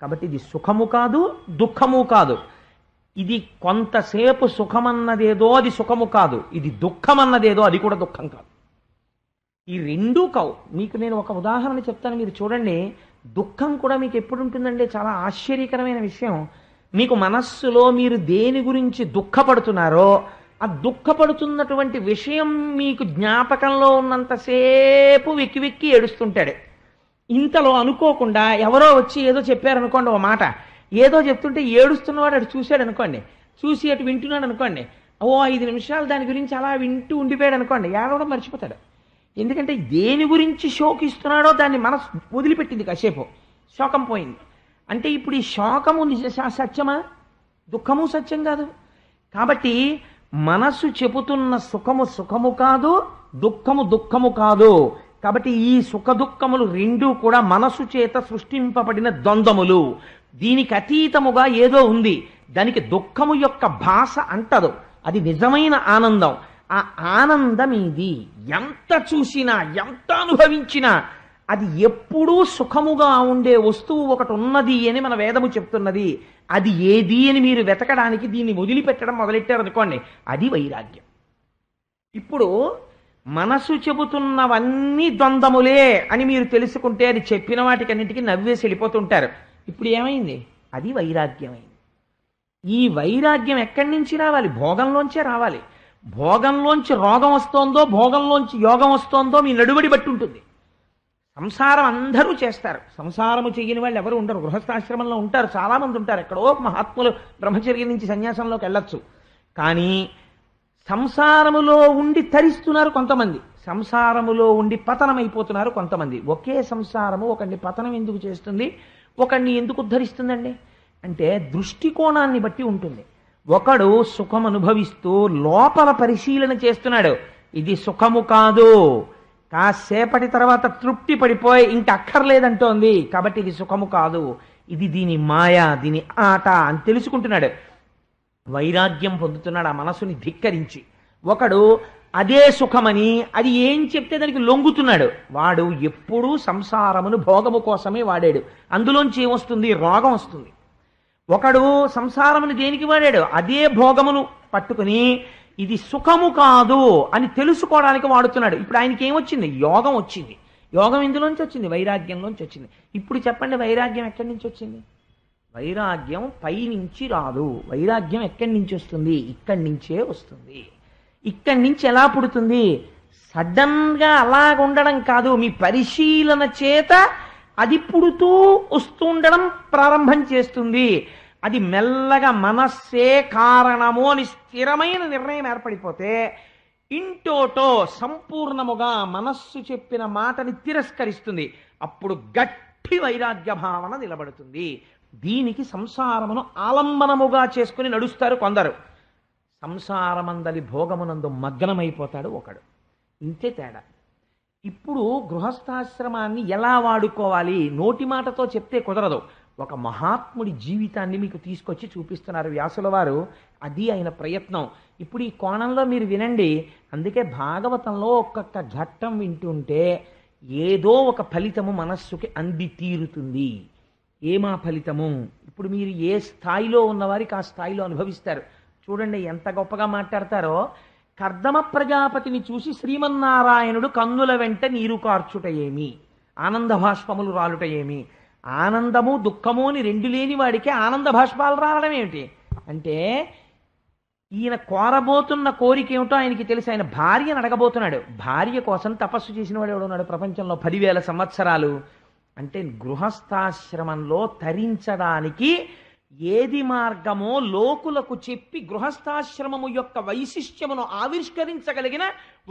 కాబట్టి ఇది సుఖము కాదు, దుఃఖము కాదు. ఇది కొంతసేపు సుఖమన్నదేదో అది సుఖము కాదు, ఇది దుఃఖమన్నదేదో అది కూడా దుఃఖం కాదు. ఈ రెండూ కావు. మీకు నేను ఒక ఉదాహరణ చెప్తాను, మీరు చూడండి. దుఃఖం కూడా మీకు ఎప్పుడు ఉంటుందంటే చాలా ఆశ్చర్యకరమైన విషయం. మీకు మనస్సులో మీరు దేని గురించి దుఃఖపడుతున్నారో ఆ దుఃఖపడుతున్నటువంటి విషయం మీకు జ్ఞాపకంలో ఉన్నంతసేపు వెక్కి వెక్కి ఏడుస్తుంటాడు. ఇంతలో అనుకోకుండా ఎవరో వచ్చి ఏదో చెప్పారనుకోండి, ఓ మాట ఏదో చెప్తుంటే ఏడుస్తున్నవాడు అటు చూశాడు అనుకోండి, చూసి అటు వింటున్నాడు అనుకోండి, 5 నిమిషాలు దాని గురించి అలా వింటూ ఉండిపోయాడు అనుకోండి, ఏడవడం మర్చిపోతాడు. ఎందుకంటే దేని గురించి శోకిస్తున్నాడో దాన్ని మనసు వదిలిపెట్టింది, కాసేపు శోకం పోయింది. అంటే ఇప్పుడు ఈ శోకము సత్యమా? దుఃఖము సత్యం కాదు. కాబట్టి మనసు చెబుతున్న సుఖము కాదు, దుఃఖము కాదు. కాబట్టి ఈ సుఖ దుఃఖములు రెండూ కూడా మనసు చేత సృష్టింపబడిన ద్వంద్వములు. దీనికి అతీతముగా ఏదో ఉంది, దానికి దుఃఖము యొక్క భాష అంటదు. అది నిజమైన ఆనందం. ఆ ఆనందం ఇది ఎంత చూసినా ఎంత అనుభవించినా అది ఎప్పుడూ సుఖముగా ఉండే వస్తువు ఒకటి ఉన్నది అని మన వేదము చెప్తున్నది. అది ఏది అని మీరు వెతకడానికి దీన్ని వదిలిపెట్టడం మొదలెట్టారనుకోండి, అది వైరాగ్యం. ఇప్పుడు మనసు చెబుతున్నవన్నీ ద్వంద్వములే అని మీరు తెలుసుకుంటే అది చెప్పిన వాటికన్నింటికి నవ్వేసి వెళ్ళిపోతుంటారు. ఇప్పుడు ఏమైంది? అది వైరాగ్యమైంది. ఈ వైరాగ్యం ఎక్కడి నుంచి రావాలి? భోగంలోంచే రావాలి. భోగంలోంచి రోగం వస్తోందో, భోగంలోంచి యోగం వస్తోందో మీ నడుబడి బట్టి ఉంటుంది. సంసారం అందరూ చేస్తారు, సంసారము చేయని వాళ్ళు ఎవరు ఉండరు. గృహస్థాశ్రమంలో ఉంటారు, చాలామంది ఉంటారు. ఎక్కడో మహాత్ములు బ్రహ్మచర్యం నుంచి సన్యాసంలోకి వెళ్ళొచ్చు. కానీ సంసారములో ఉండి తరిస్తున్నారు కొంతమంది, సంసారములో ఉండి పతనమైపోతున్నారు కొంతమంది. ఒకే సంసారము ఒకడిని పతనం ఎందుకు చేస్తుంది, ఒకడిని ఎందుకు ఉద్ధరిస్తుందండి అంటే దృష్టికోణాన్ని బట్టి ఉంటుంది. ఒకడు సుఖం అనుభవిస్తూ లోపల పరిశీలన చేస్తున్నాడు, ఇది సుఖము కాదు, కాసేపటి తర్వాత తృప్తి పడిపోయి ఇంక అక్కర్లేదంటోంది, కాబట్టి ఇది సుఖము కాదు, ఇది దీని మాయ, దీని ఆట అని తెలుసుకుంటున్నాడు. వైరాగ్యం పొందుతున్నాడు ఆ మనసుని ధిక్కరించి. ఒకడు అదే సుఖమని అది ఏం చెప్తే దానికి లొంగుతున్నాడు. వాడు ఎప్పుడూ సంసారమును భోగము కోసమే వాడాడు, అందులోంచి ఏమొస్తుంది? రోగం వస్తుంది. ఒకడు సంసారమును దేనికి వాడాడు? అదే భోగమును పట్టుకుని ఇది సుఖము కాదు అని తెలుసుకోవడానికి వాడుతున్నాడు. ఇప్పుడు ఆయనకి ఏమొచ్చింది? యోగం వచ్చింది. యోగం ఇందులోంచి వచ్చింది, వైరాగ్యంలోంచి వచ్చింది. ఇప్పుడు చెప్పండి, వైరాగ్యం ఎక్కడి నుంచి వచ్చింది? వైరాగ్యం పైనుంచి రాదు. వైరాగ్యం ఎక్కడి నుంచి వస్తుంది? ఇక్కడి నుంచే వస్తుంది. ఇక్కడి నుంచి ఎలా పుడుతుంది? సడన్ గా అలాగ ఉండడం కాదు, మీ పరిశీలన చేత అది పుడుతూ వస్తూ ఉండడం ప్రారంభం చేస్తుంది. అది మెల్లగా మనస్సే కారణము అని స్థిరమైన నిర్ణయం ఏర్పడిపోతే ఇంటోటో సంపూర్ణముగా మనస్సు చెప్పిన మాటని తిరస్కరిస్తుంది. అప్పుడు గట్టి వైరాగ్య భావన నిలబడుతుంది. దీనికి సంసారమును ఆలంబనముగా చేసుకుని నడుస్తారు కొందరు. సంసారమందలి భోగమునందు మగ్నమైపోతాడు ఒకడు. ఇంతే తేడా. ఇప్పుడు గృహస్థాశ్రమాన్ని ఎలా వాడుకోవాలి? నోటి మాటతో చెప్తే కుదరదు. ఒక మహాత్ముడి జీవితాన్ని మీకు తీసుకొచ్చి చూపిస్తున్నారు వ్యాసుల వారు. అది ఆయన ప్రయత్నం. ఇప్పుడు ఈ కోణంలో మీరు వినండి. అందుకే భాగవతంలో ఒక్కొక్క ఘట్టం వింటుంటే ఏదో ఒక ఫలితము మనస్సుకి అంది తీరుతుంది. ఏమా ఫలితము? ఇప్పుడు మీరు ఏ స్థాయిలో ఉన్నవారికి ఆ స్థాయిలో అనుభవిస్తారు. చూడండి ఎంత గొప్పగా మాట్లాడతారో. కర్దమ ప్రజాపతిని చూసి శ్రీమన్నారాయణుడు కన్నుల వెంట నీరు కార్చుట ఏమి, ఆనంద భాష్పములు రాలుట ఏమి? ఆనందము దుఃఖము అని రెండు లేని వాడికి ఆనంద భాష్పాలు రావడం ఏమిటి అంటే, ఈయన కోరబోతున్న కోరిక ఏమిటో ఆయనకి తెలిసి ఆయన భార్యను అడగబోతున్నాడు. భార్య కోసం తపస్సు చేసిన వాడు ఎవడున్నాడు ప్రపంచంలో 10,000 సంవత్సరాలు? అంటే గృహస్థాశ్రమంలో తరించడానికి ఏది మార్గమో లోకులకు చెప్పి గృహస్థాశ్రమము యొక్క వైశిష్ట్యమును ఆవిష్కరించగలిగిన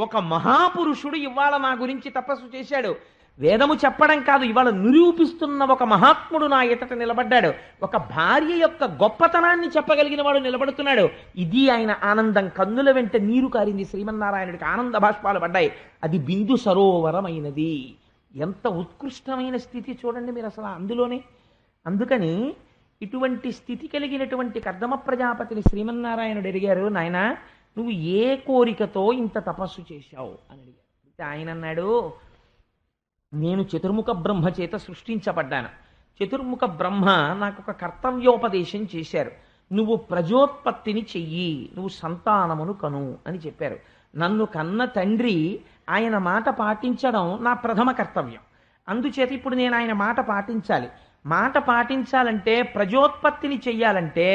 ఒక మహాపురుషుడు ఇవాళ నా గురించి తపస్సు చేశాడు. వేదము చెప్పడం కాదు, ఇవాళ నిరూపిస్తున్న ఒక మహాత్ముడు నా ఎదుట నిలబడ్డాడు. ఒక భార్య యొక్క గొప్పతనాన్ని చెప్పగలిగిన వాడు నిలబడుతున్నాడు. ఇది ఆయన ఆనందం. కన్నుల వెంట నీరు కారింది శ్రీమన్నారాయణుడికి, ఆనంద భాష్పాలు పడ్డాయి. అది బిందు సరోవరమైనది. ఎంత ఉత్కృష్టమైన స్థితి చూడండి మీరు అసలు అందులోనే. అందుకని ఇటువంటి స్థితి కలిగినటువంటి కర్దమ ప్రజాపతిని శ్రీమన్నారాయణుడు అడిగారు, నాయనా నువ్వు ఏ కోరికతో ఇంత తపస్సు చేశావు అని అడిగారు. ఆయన అన్నాడు, నేను చతుర్ముఖ బ్రహ్మ చేత సృష్టించబడ్డాను. చతుర్ముఖ బ్రహ్మ నాకు ఒక కర్తవ్యోపదేశం చేశారు. నువ్వు ప్రజోత్పత్తిని చెయ్యి, నువ్వు సంతానమును కను అని చెప్పారు. నన్ను కన్న తండ్రి ఆయన మాట పాటించడం నా ప్రథమ కర్తవ్యం. అందుచేత ఇప్పుడు నేను ఆయన మాట పాటించాలి. మాట పాటించాలంటే, ప్రజోత్పత్తిని చెయ్యాలంటే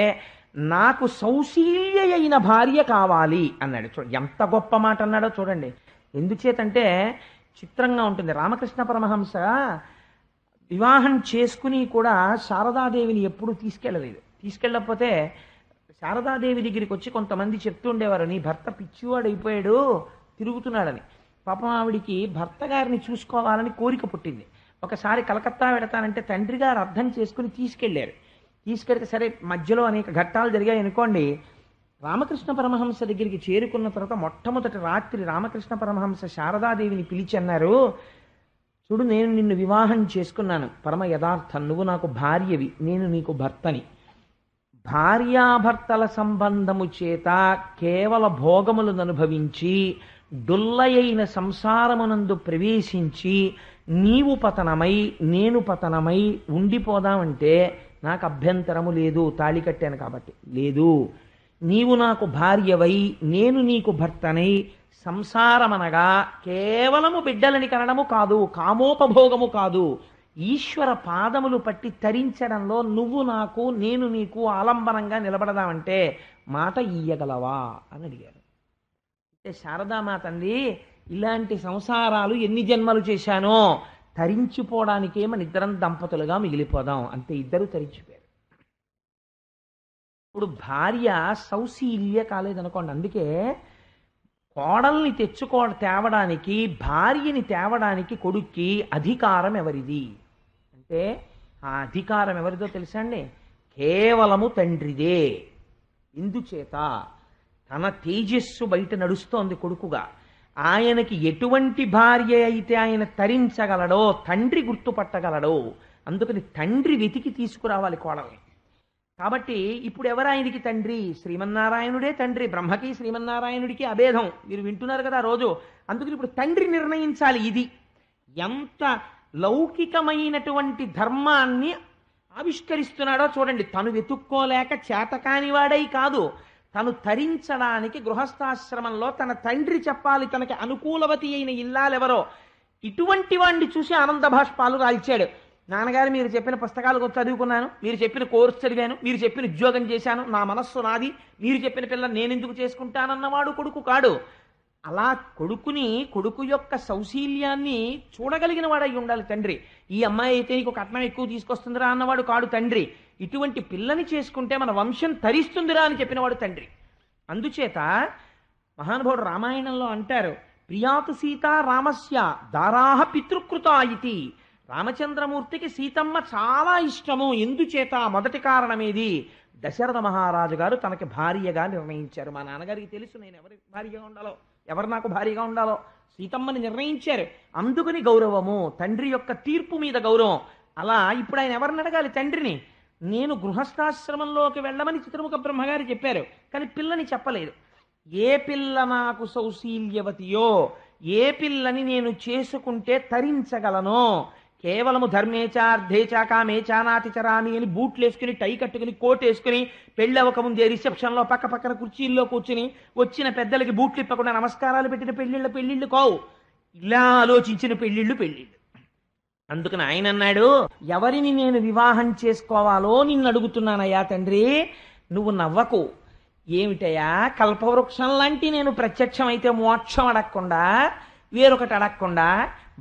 నాకు సౌశీల్య అయిన భార్య కావాలి అన్నాడు. ఎంత గొప్ప మాట అన్నాడో చూడండి. ఎందుచేతంటే చిత్రంగా ఉంటుంది. రామకృష్ణ పరమహంస వివాహం చేసుకుని కూడా శారదాదేవిని ఎప్పుడూ తీసుకెళ్ళలేదు. తీసుకెళ్ళకపోతే శారదాదేవి దగ్గరికి వచ్చి కొంతమంది చెప్తుండేవారు, నీ భర్త పిచ్చివాడు అయిపోయాడు, తిరుగుతున్నాడని. పాపం ఆవిడికి భర్త గారిని చూసుకోవాలని కోరిక పుట్టింది. ఒకసారి కలకత్తా వెడతానంటే తండ్రి గారు అర్థం చేసుకుని తీసుకెళ్లారు. తీసుకెళ్తే సరే మధ్యలో అనేక ఘట్టాలు జరిగాయి అనుకోండి. రామకృష్ణ పరమహంస దగ్గరికి చేరుకున్న తర్వాత మొట్టమొదటి రాత్రి రామకృష్ణ పరమహంస శారదాదేవిని పిలిచి అన్నారు, చూడు నేను నిన్ను వివాహం చేసుకున్నాను, పరమ యథార్థం, నువ్వు నాకు భార్యవి, నేను నీకు భర్తని. భార్యాభర్తల సంబంధము చేత కేవల భోగములను అనుభవించి డొల్లయైన సంసారమునందు ప్రవేశించి నీవు పతనమై నేను పతనమై ఉండిపోదామంటే నాకు అభ్యంతరము లేదు, తాళి కట్టాను కాబట్టి లేదు. నీవు నాకు భార్యవై నేను నీకు భర్తనై సంసారమనగా కేవలము బిడ్డలని కనడము కాదు, కామోపభోగము కాదు, ఈశ్వర పాదములు పట్టి తరించడంలో నువ్వు నాకు నేను నీకు ఆలంబనంగా నిలబడదామంటే మాట ఇయ్యగలవా అని అడిగారు. అంటే శారదామాత అంది, ఇలాంటి సంసారాలు ఎన్ని జన్మలు చేశానో తరించిపోవడానికే మన ఇద్దరం దంపతులుగా మిగిలిపోదాం. అంతే, ఇద్దరు తరించిపోయారు. ఇప్పుడు భార్య సౌశీల్య కాలేదనుకోండి. అందుకే కోడల్ని తేవడానికి, భార్యని తేవడానికి కొడుక్కి అధికారం ఎవరిది అంటే, ఆ అధికారం ఎవరిదో తెలుసా అండి? కేవలము తండ్రిదే. ఇందుచేత తన తేజస్సు బయట నడుస్తోంది కొడుకుగా. ఆయనకి ఎటువంటి భార్య అయితే ఆయన తరించగలడో తండ్రి గుర్తుపట్టగలడో. అందుకని తండ్రి వెతికి తీసుకురావాలి కోడల్ని. కాబట్టి ఇప్పుడు ఎవరు ఆయనకి తండ్రి? శ్రీమన్నారాయణుడే తండ్రి. బ్రహ్మకి శ్రీమన్నారాయణుడికి అభేదం మీరు వింటున్నారు కదా రోజు. అందుకని ఇప్పుడు తండ్రి నిర్ణయించాలి. ఇది ఎంత లౌకికమైనటువంటి ధర్మాన్ని ఆవిష్కరిస్తున్నాడో చూడండి. తను వెతుక్కోలేక చేతకాని వాడై కాదు, తను తరించడానికి గృహస్థాశ్రమంలో తన తండ్రి చెప్పాలి తనకి అనుకూలవతి అయిన ఇల్లాలెవరో. ఇటువంటి వాణ్ణి చూసి ఆనంద భాష్పాలు రాల్చాడు. నాన్నగారు మీరు చెప్పిన పుస్తకాలు చదువుకున్నాను, మీరు చెప్పిన కోర్సు చదివాను, మీరు చెప్పిన ఉద్యోగం చేశాను, నా మనస్సు నాది, మీరు చెప్పిన పిల్లలు నేనెందుకు చేసుకుంటానన్నవాడు కొడుకు కాడు. అలా కొడుకు యొక్క సౌశీల్యాన్ని చూడగలిగిన వాడై ఉండాలి తండ్రి. ఈ అమ్మాయి అయితే నీకు కట్నం ఎక్కువ తీసుకొస్తుందిరా అన్నవాడు కాడు తండ్రి. ఇటువంటి పిల్లని చేసుకుంటే మన వంశం తరిస్తుందిరా అని చెప్పినవాడు తండ్రి. అందుచేత మహానుభావుడు రామాయణంలో అంటారు, ప్రియాతు సీత రామస్య దారాహ పితృకృత ఇతి. రామచంద్రమూర్తికి సీతమ్మ చాలా ఇష్టము. ఎందుచేత? మొదటి కారణమేది, దశరథ మహారాజు గారు తనకి భార్యగా నిర్ణయించారు. మా నాన్నగారికి తెలుసు నేను ఎవరి భార్యగా ఉండాలో, ఎవరు నాకు భార్యగా ఉండాలో. సీతమ్మని నిర్ణయించారు, అందుకని గౌరవము, తండ్రి యొక్క తీర్పు మీద గౌరవం. అలా ఇప్పుడు ఆయన ఎవరిని అడగాలి? తండ్రిని. నేను గృహస్థాశ్రమంలోకి వెళ్ళమని చిత్రముఖ బ్రహ్మగారు చెప్పారు, కానీ పిల్లని చెప్పలేదు. ఏ పిల్ల నాకు సౌశీల్యవతియో, ఏ పిల్లని నేను చేసుకుంటే తరించగలనో, కేవలము ధర్మేచా అర్థేచా కామేచా నాతిచరామి అని బూట్లు వేసుకుని, టై కట్టుకుని, కోట్ వేసుకుని, పెళ్ళి అవ్వకముందే రిసెప్షన్లో పక్క పక్కన కుర్చీల్లో కూర్చుని వచ్చిన పెద్దలకి బూట్లు ఇప్పకుండా నమస్కారాలు పెట్టిన పెళ్ళిళ్ళు కావు. ఇలా ఆలోచించిన పెళ్ళిళ్ళు. అందుకని ఆయన అన్నాడు, ఎవరిని నేను వివాహం చేసుకోవాలో నిన్ను అడుగుతున్నానయ్యా తండ్రి, నువ్వు నవ్వకు. ఏమిటయ్యా, కల్పవృక్షం లాంటి నేను ప్రత్యక్షం అయితే మోక్షం అడగకుండా, వేరొకటి అడగకుండా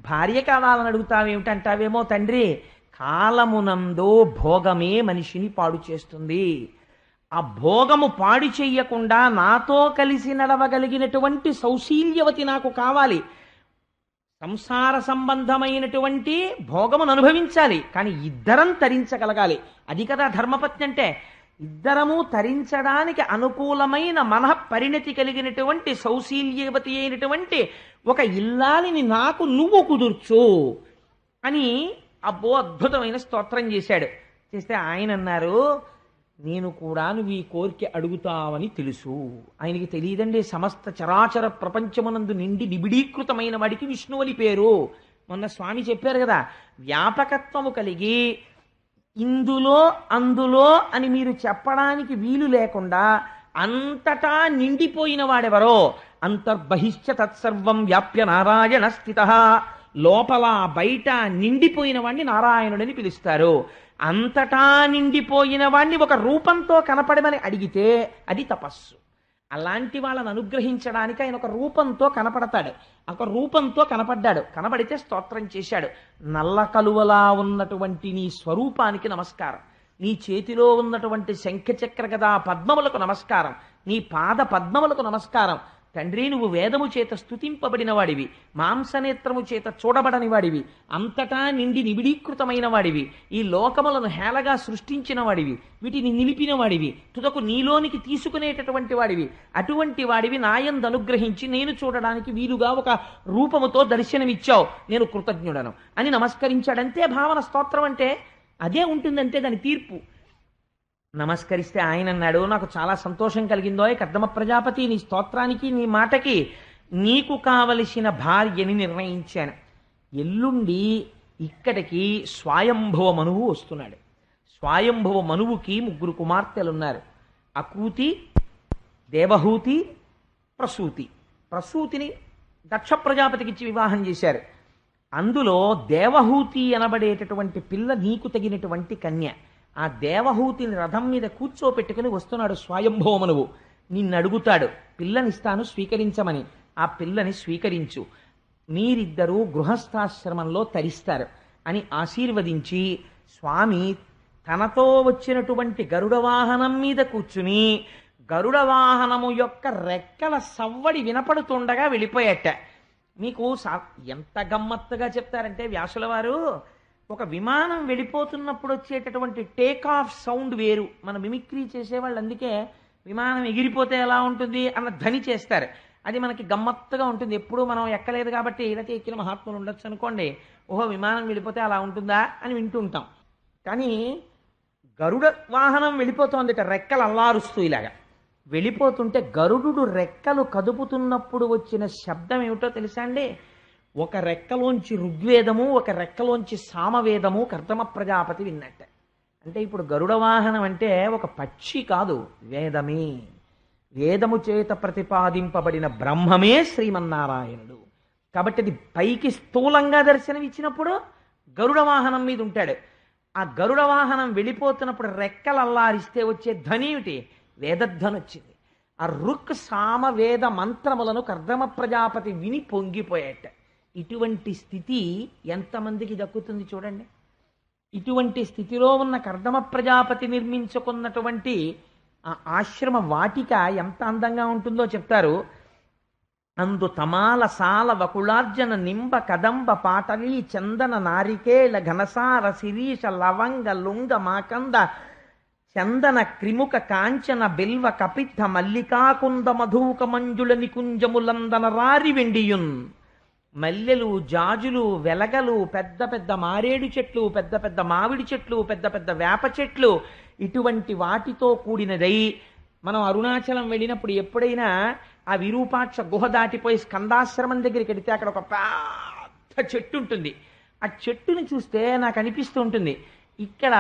భార్య కావాలని అడుగుతావేమిటంటావేమో తండ్రి. కాలమునందు భోగమే మనిషిని పాడు చేస్తుంది. ఆ భోగము పాడు చెయ్యకుండా నాతో కలిసి నడవగలిగినటువంటి సౌశీల్యవతి నాకు కావాలి. సంసార సంబంధమైనటువంటి భోగమును అనుభవించాలి, కానీ ఇద్దరం తరించగలగాలి. అది కదా ధర్మపత్ని అంటే. ఇద్దరము తరించడానికి అనుకూలమైన మనః పరిణతి కలిగినటువంటి సౌశీల్యవతి అయినటువంటి ఒక ఇల్లాలిని నాకు నువ్వు కుదుర్చు అని అబ్బో అద్భుతమైన స్తోత్రం చేశాడు. చేస్తే ఆయన అన్నారు, నేను కూడా నువ్వు ఈ కోరిక అడుగుతావని తెలుసు. ఆయనకి తెలియదండి, సమస్త చరాచర ప్రపంచమునందు నిండి నిబిడీకృతమైన వాడికి విష్ణువని పేరు. మొన్న స్వామి చెప్పారు కదా, వ్యాపకత్వము కలిగి ఇందులో అందులో అని మీరు చెప్పడానికి వీలు లేకుండా అంతటా నిండిపోయిన వాడెవరో, అంతర్బహిష్ట తత్సర్వం వ్యాప్య నారాయణ స్థిత, లోపల బయట నిండిపోయిన వాడిని నారాయణుడని పిలుస్తారు. అంతటా నిండిపోయిన వాణ్ణి ఒక రూపంతో కనపడమని అడిగితే అది తపస్సు. అలాంటి వాళ్ళని అనుగ్రహించడానికి ఆయన ఒక రూపంతో కనపడతాడు. ఒక రూపంతో కనపడ్డాడు, కనబడితే స్తోత్రం చేశాడు. నల్ల కలువలా ఉన్నటువంటి నీ స్వరూపానికి నమస్కారం, నీ చేతిలో ఉన్నటువంటి శంఖచక్ర గదా పద్మములకు నమస్కారం, నీ పాద పద్మములకు నమస్కారం. తండ్రి, నువ్వు వేదము చేత స్తుతింపబడిన వాడివి, మాంసనేత్రము చేత చూడబడని వాడివి, అంతటా నిండి నిబిడీకృతమైన వాడివి, ఈ లోకములను హేళగా సృష్టించిన వాడివి, వీటిని నిలిపిన వాడివి, తుదకు నీలోనికి తీసుకునేటటువంటి వాడివి. అటువంటి వాడివి నాయందు అనుగ్రహించి నేను చూడడానికి వీలుగా ఒక రూపముతో దర్శనమిచ్చావు, నేను కృతజ్ఞుడను అని నమస్కరించాడంతే భావన. స్తోత్రం అంటే అదే ఉంటుందంటే దాని తీర్పు. నమస్కరిస్తే ఆయన అన్నాడు, నాకు చాలా సంతోషం కలిగిందో కర్దమ ప్రజాపతి, నీ స్తోత్రానికి నీ మాటకి నీకు కావలసిన భార్యని నిర్ణయించాను. ఎల్లుండి ఇక్కడికి స్వయంభవ మనువు వస్తున్నాడు. స్వయంభవ మనువుకి 3 కుమార్తెలున్నారు, అకూతి, దేవహూతి, ప్రసూతి. ప్రసూతిని దక్ష ప్రజాపతికి ఇచ్చి వివాహం చేశారు. అందులో దేవహూతి అనబడేటటువంటి పిల్ల నీకు తగినటువంటి కన్య. ఆ దేవహూతిని రథం మీద కూర్చోపెట్టుకుని వస్తున్నాడు స్వయంభవమనువు. నిన్ను అడుగుతాడు, పిల్లనిస్తాను స్వీకరించమని. ఆ పిల్లని స్వీకరించు, మీరిద్దరూ గృహస్థాశ్రమంలో తరిస్తారు అని ఆశీర్వదించి, స్వామి తనతో వచ్చినటువంటి గరుడ వాహనం మీద కూర్చుని గరుడ వాహనము యొక్క రెక్కల సవ్వడి వినపడుతుండగా వెళ్ళిపోయాట. మీకు ఎంత గమ్మత్తుగా చెప్తారంటే వ్యాసుల వారు, ఒక విమానం వెళ్ళిపోతున్నప్పుడు వచ్చేటటువంటి టేక్ ఆఫ్ సౌండ్ వేరు. మన మిమిక్రీ చేసేవాళ్ళు అందుకే విమానం ఎగిరిపోతే ఎలా ఉంటుంది అన్న ధ్వని చేస్తారు. అది మనకి గమ్మత్తుగా ఉంటుంది. ఎప్పుడూ మనం ఎక్కలేదు కాబట్టి ఇలాంటి ఎక్కిన మహాత్ములు ఉండొచ్చు అనుకోండి, ఓహో విమానం వెళ్ళిపోతే అలా ఉంటుందా అని వింటూ ఉంటాం. కానీ గరుడ వాహనం వెళ్ళిపోతుందిట, రెక్కలు అల్లారుస్తూ ఇలాగా వెళ్ళిపోతుంటే గరుడు రెక్కలు కదుపుతున్నప్పుడు వచ్చిన శబ్దం ఏమిటో తెలుసా అండి? ఒక రెక్కలోంచి ఋగ్వేదము, ఒక రెక్కలోంచి సామవేదము కర్దమ ప్రజాపతి విన్నట్ట. అంటే ఇప్పుడు గరుడ వాహనం అంటే ఒక పక్షి కాదు, వేదమే. వేదము చేత ప్రతిపాదింపబడిన బ్రహ్మమే శ్రీమన్నారాయణుడు. కాబట్టి అది పైకి స్థూలంగా దర్శనమిచ్చినప్పుడు గరుడ వాహనం మీద ఉంటాడు. ఆ గరుడ వాహనం వెళ్ళిపోతున్నప్పుడు రెక్కలు అల్లారిస్తే వచ్చే ధ్వని ఏమిటి? వేదధ్వని వచ్చింది. ఆ రుక్ సామ వేద మంత్రములను కర్దమ ప్రజాపతి విని పొంగిపోయాట. ఇటువంటి స్థితి ఎంతమందికి దక్కుతుంది చూడండి. ఇటువంటి స్థితిలో ఉన్న కర్దమ ప్రజాపతి నిర్మించుకున్నటువంటి ఆ ఆశ్రమ వాటిక ఎంత అందంగా ఉంటుందో చెప్తారు. అందు తమాల సాల వకుళార్జన నింబ కదంబ పాటలీ చందన నారికేళ ఘనసార శిరీష లవంగ లుంగ మాకంద చందన క్రిముక కాంచన బిల్వ కపిత్థ మల్లికాకుంద మధూక మంజుల నికుంజములందన రారి వెండియున్. మల్లెలు, జాజులు, వెలగలు, పెద్ద పెద్ద మారేడు చెట్లు, పెద్ద పెద్ద మామిడి చెట్లు, పెద్ద పెద్ద వేప చెట్లు, ఇటువంటి వాటితో కూడినదై మనం అరుణాచలం వెళ్ళినప్పుడు ఎప్పుడైనా ఆ విరూపాక్ష గుహ దాటిపోయి స్కందాశ్రమం దగ్గరికి వెడితే అక్కడ ఒక పెద్ద చెట్టు ఉంటుంది. ఆ చెట్టుని చూస్తే నాకు అనిపిస్తూ ఉంటుంది, ఇక్కడ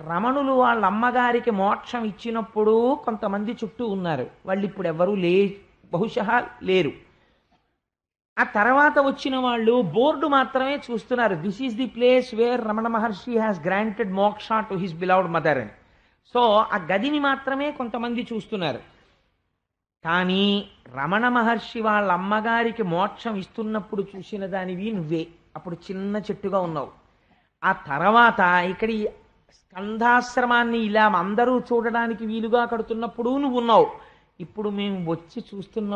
రమణులు వాళ్ళ అమ్మగారికి మోక్షం ఇచ్చినప్పుడు కొంతమంది చుట్టూ ఉన్నారు, వాళ్ళు ఇప్పుడు ఎవరూ బహుశా లేరు. ఆ తర్వాత వచ్చిన వాళ్ళు బోర్డు మాత్రమే చూస్తున్నారు, this is the place where Ramana Maharshi has granted మోక్ష టు హిస్ బిలవ్డ్ మదర్ అని. సో ఆ గదిని మాత్రమే కొంతమంది చూస్తున్నారు. కానీ రమణ మహర్షి వాళ్ళ అమ్మగారికి మోక్షం ఇస్తున్నప్పుడు చూసిన దానివి నువ్వే. అప్పుడు చిన్న చెట్టుగా ఉన్నావు. ఆ తర్వాత ఇక్కడ ఈ స్కంధాశ్రమాన్ని ఇలా అందరూ చూడడానికి వీలుగా కడుతున్నప్పుడు నువ్వు ఉన్నావు. ఇప్పుడు మేము వచ్చి చూస్తున్న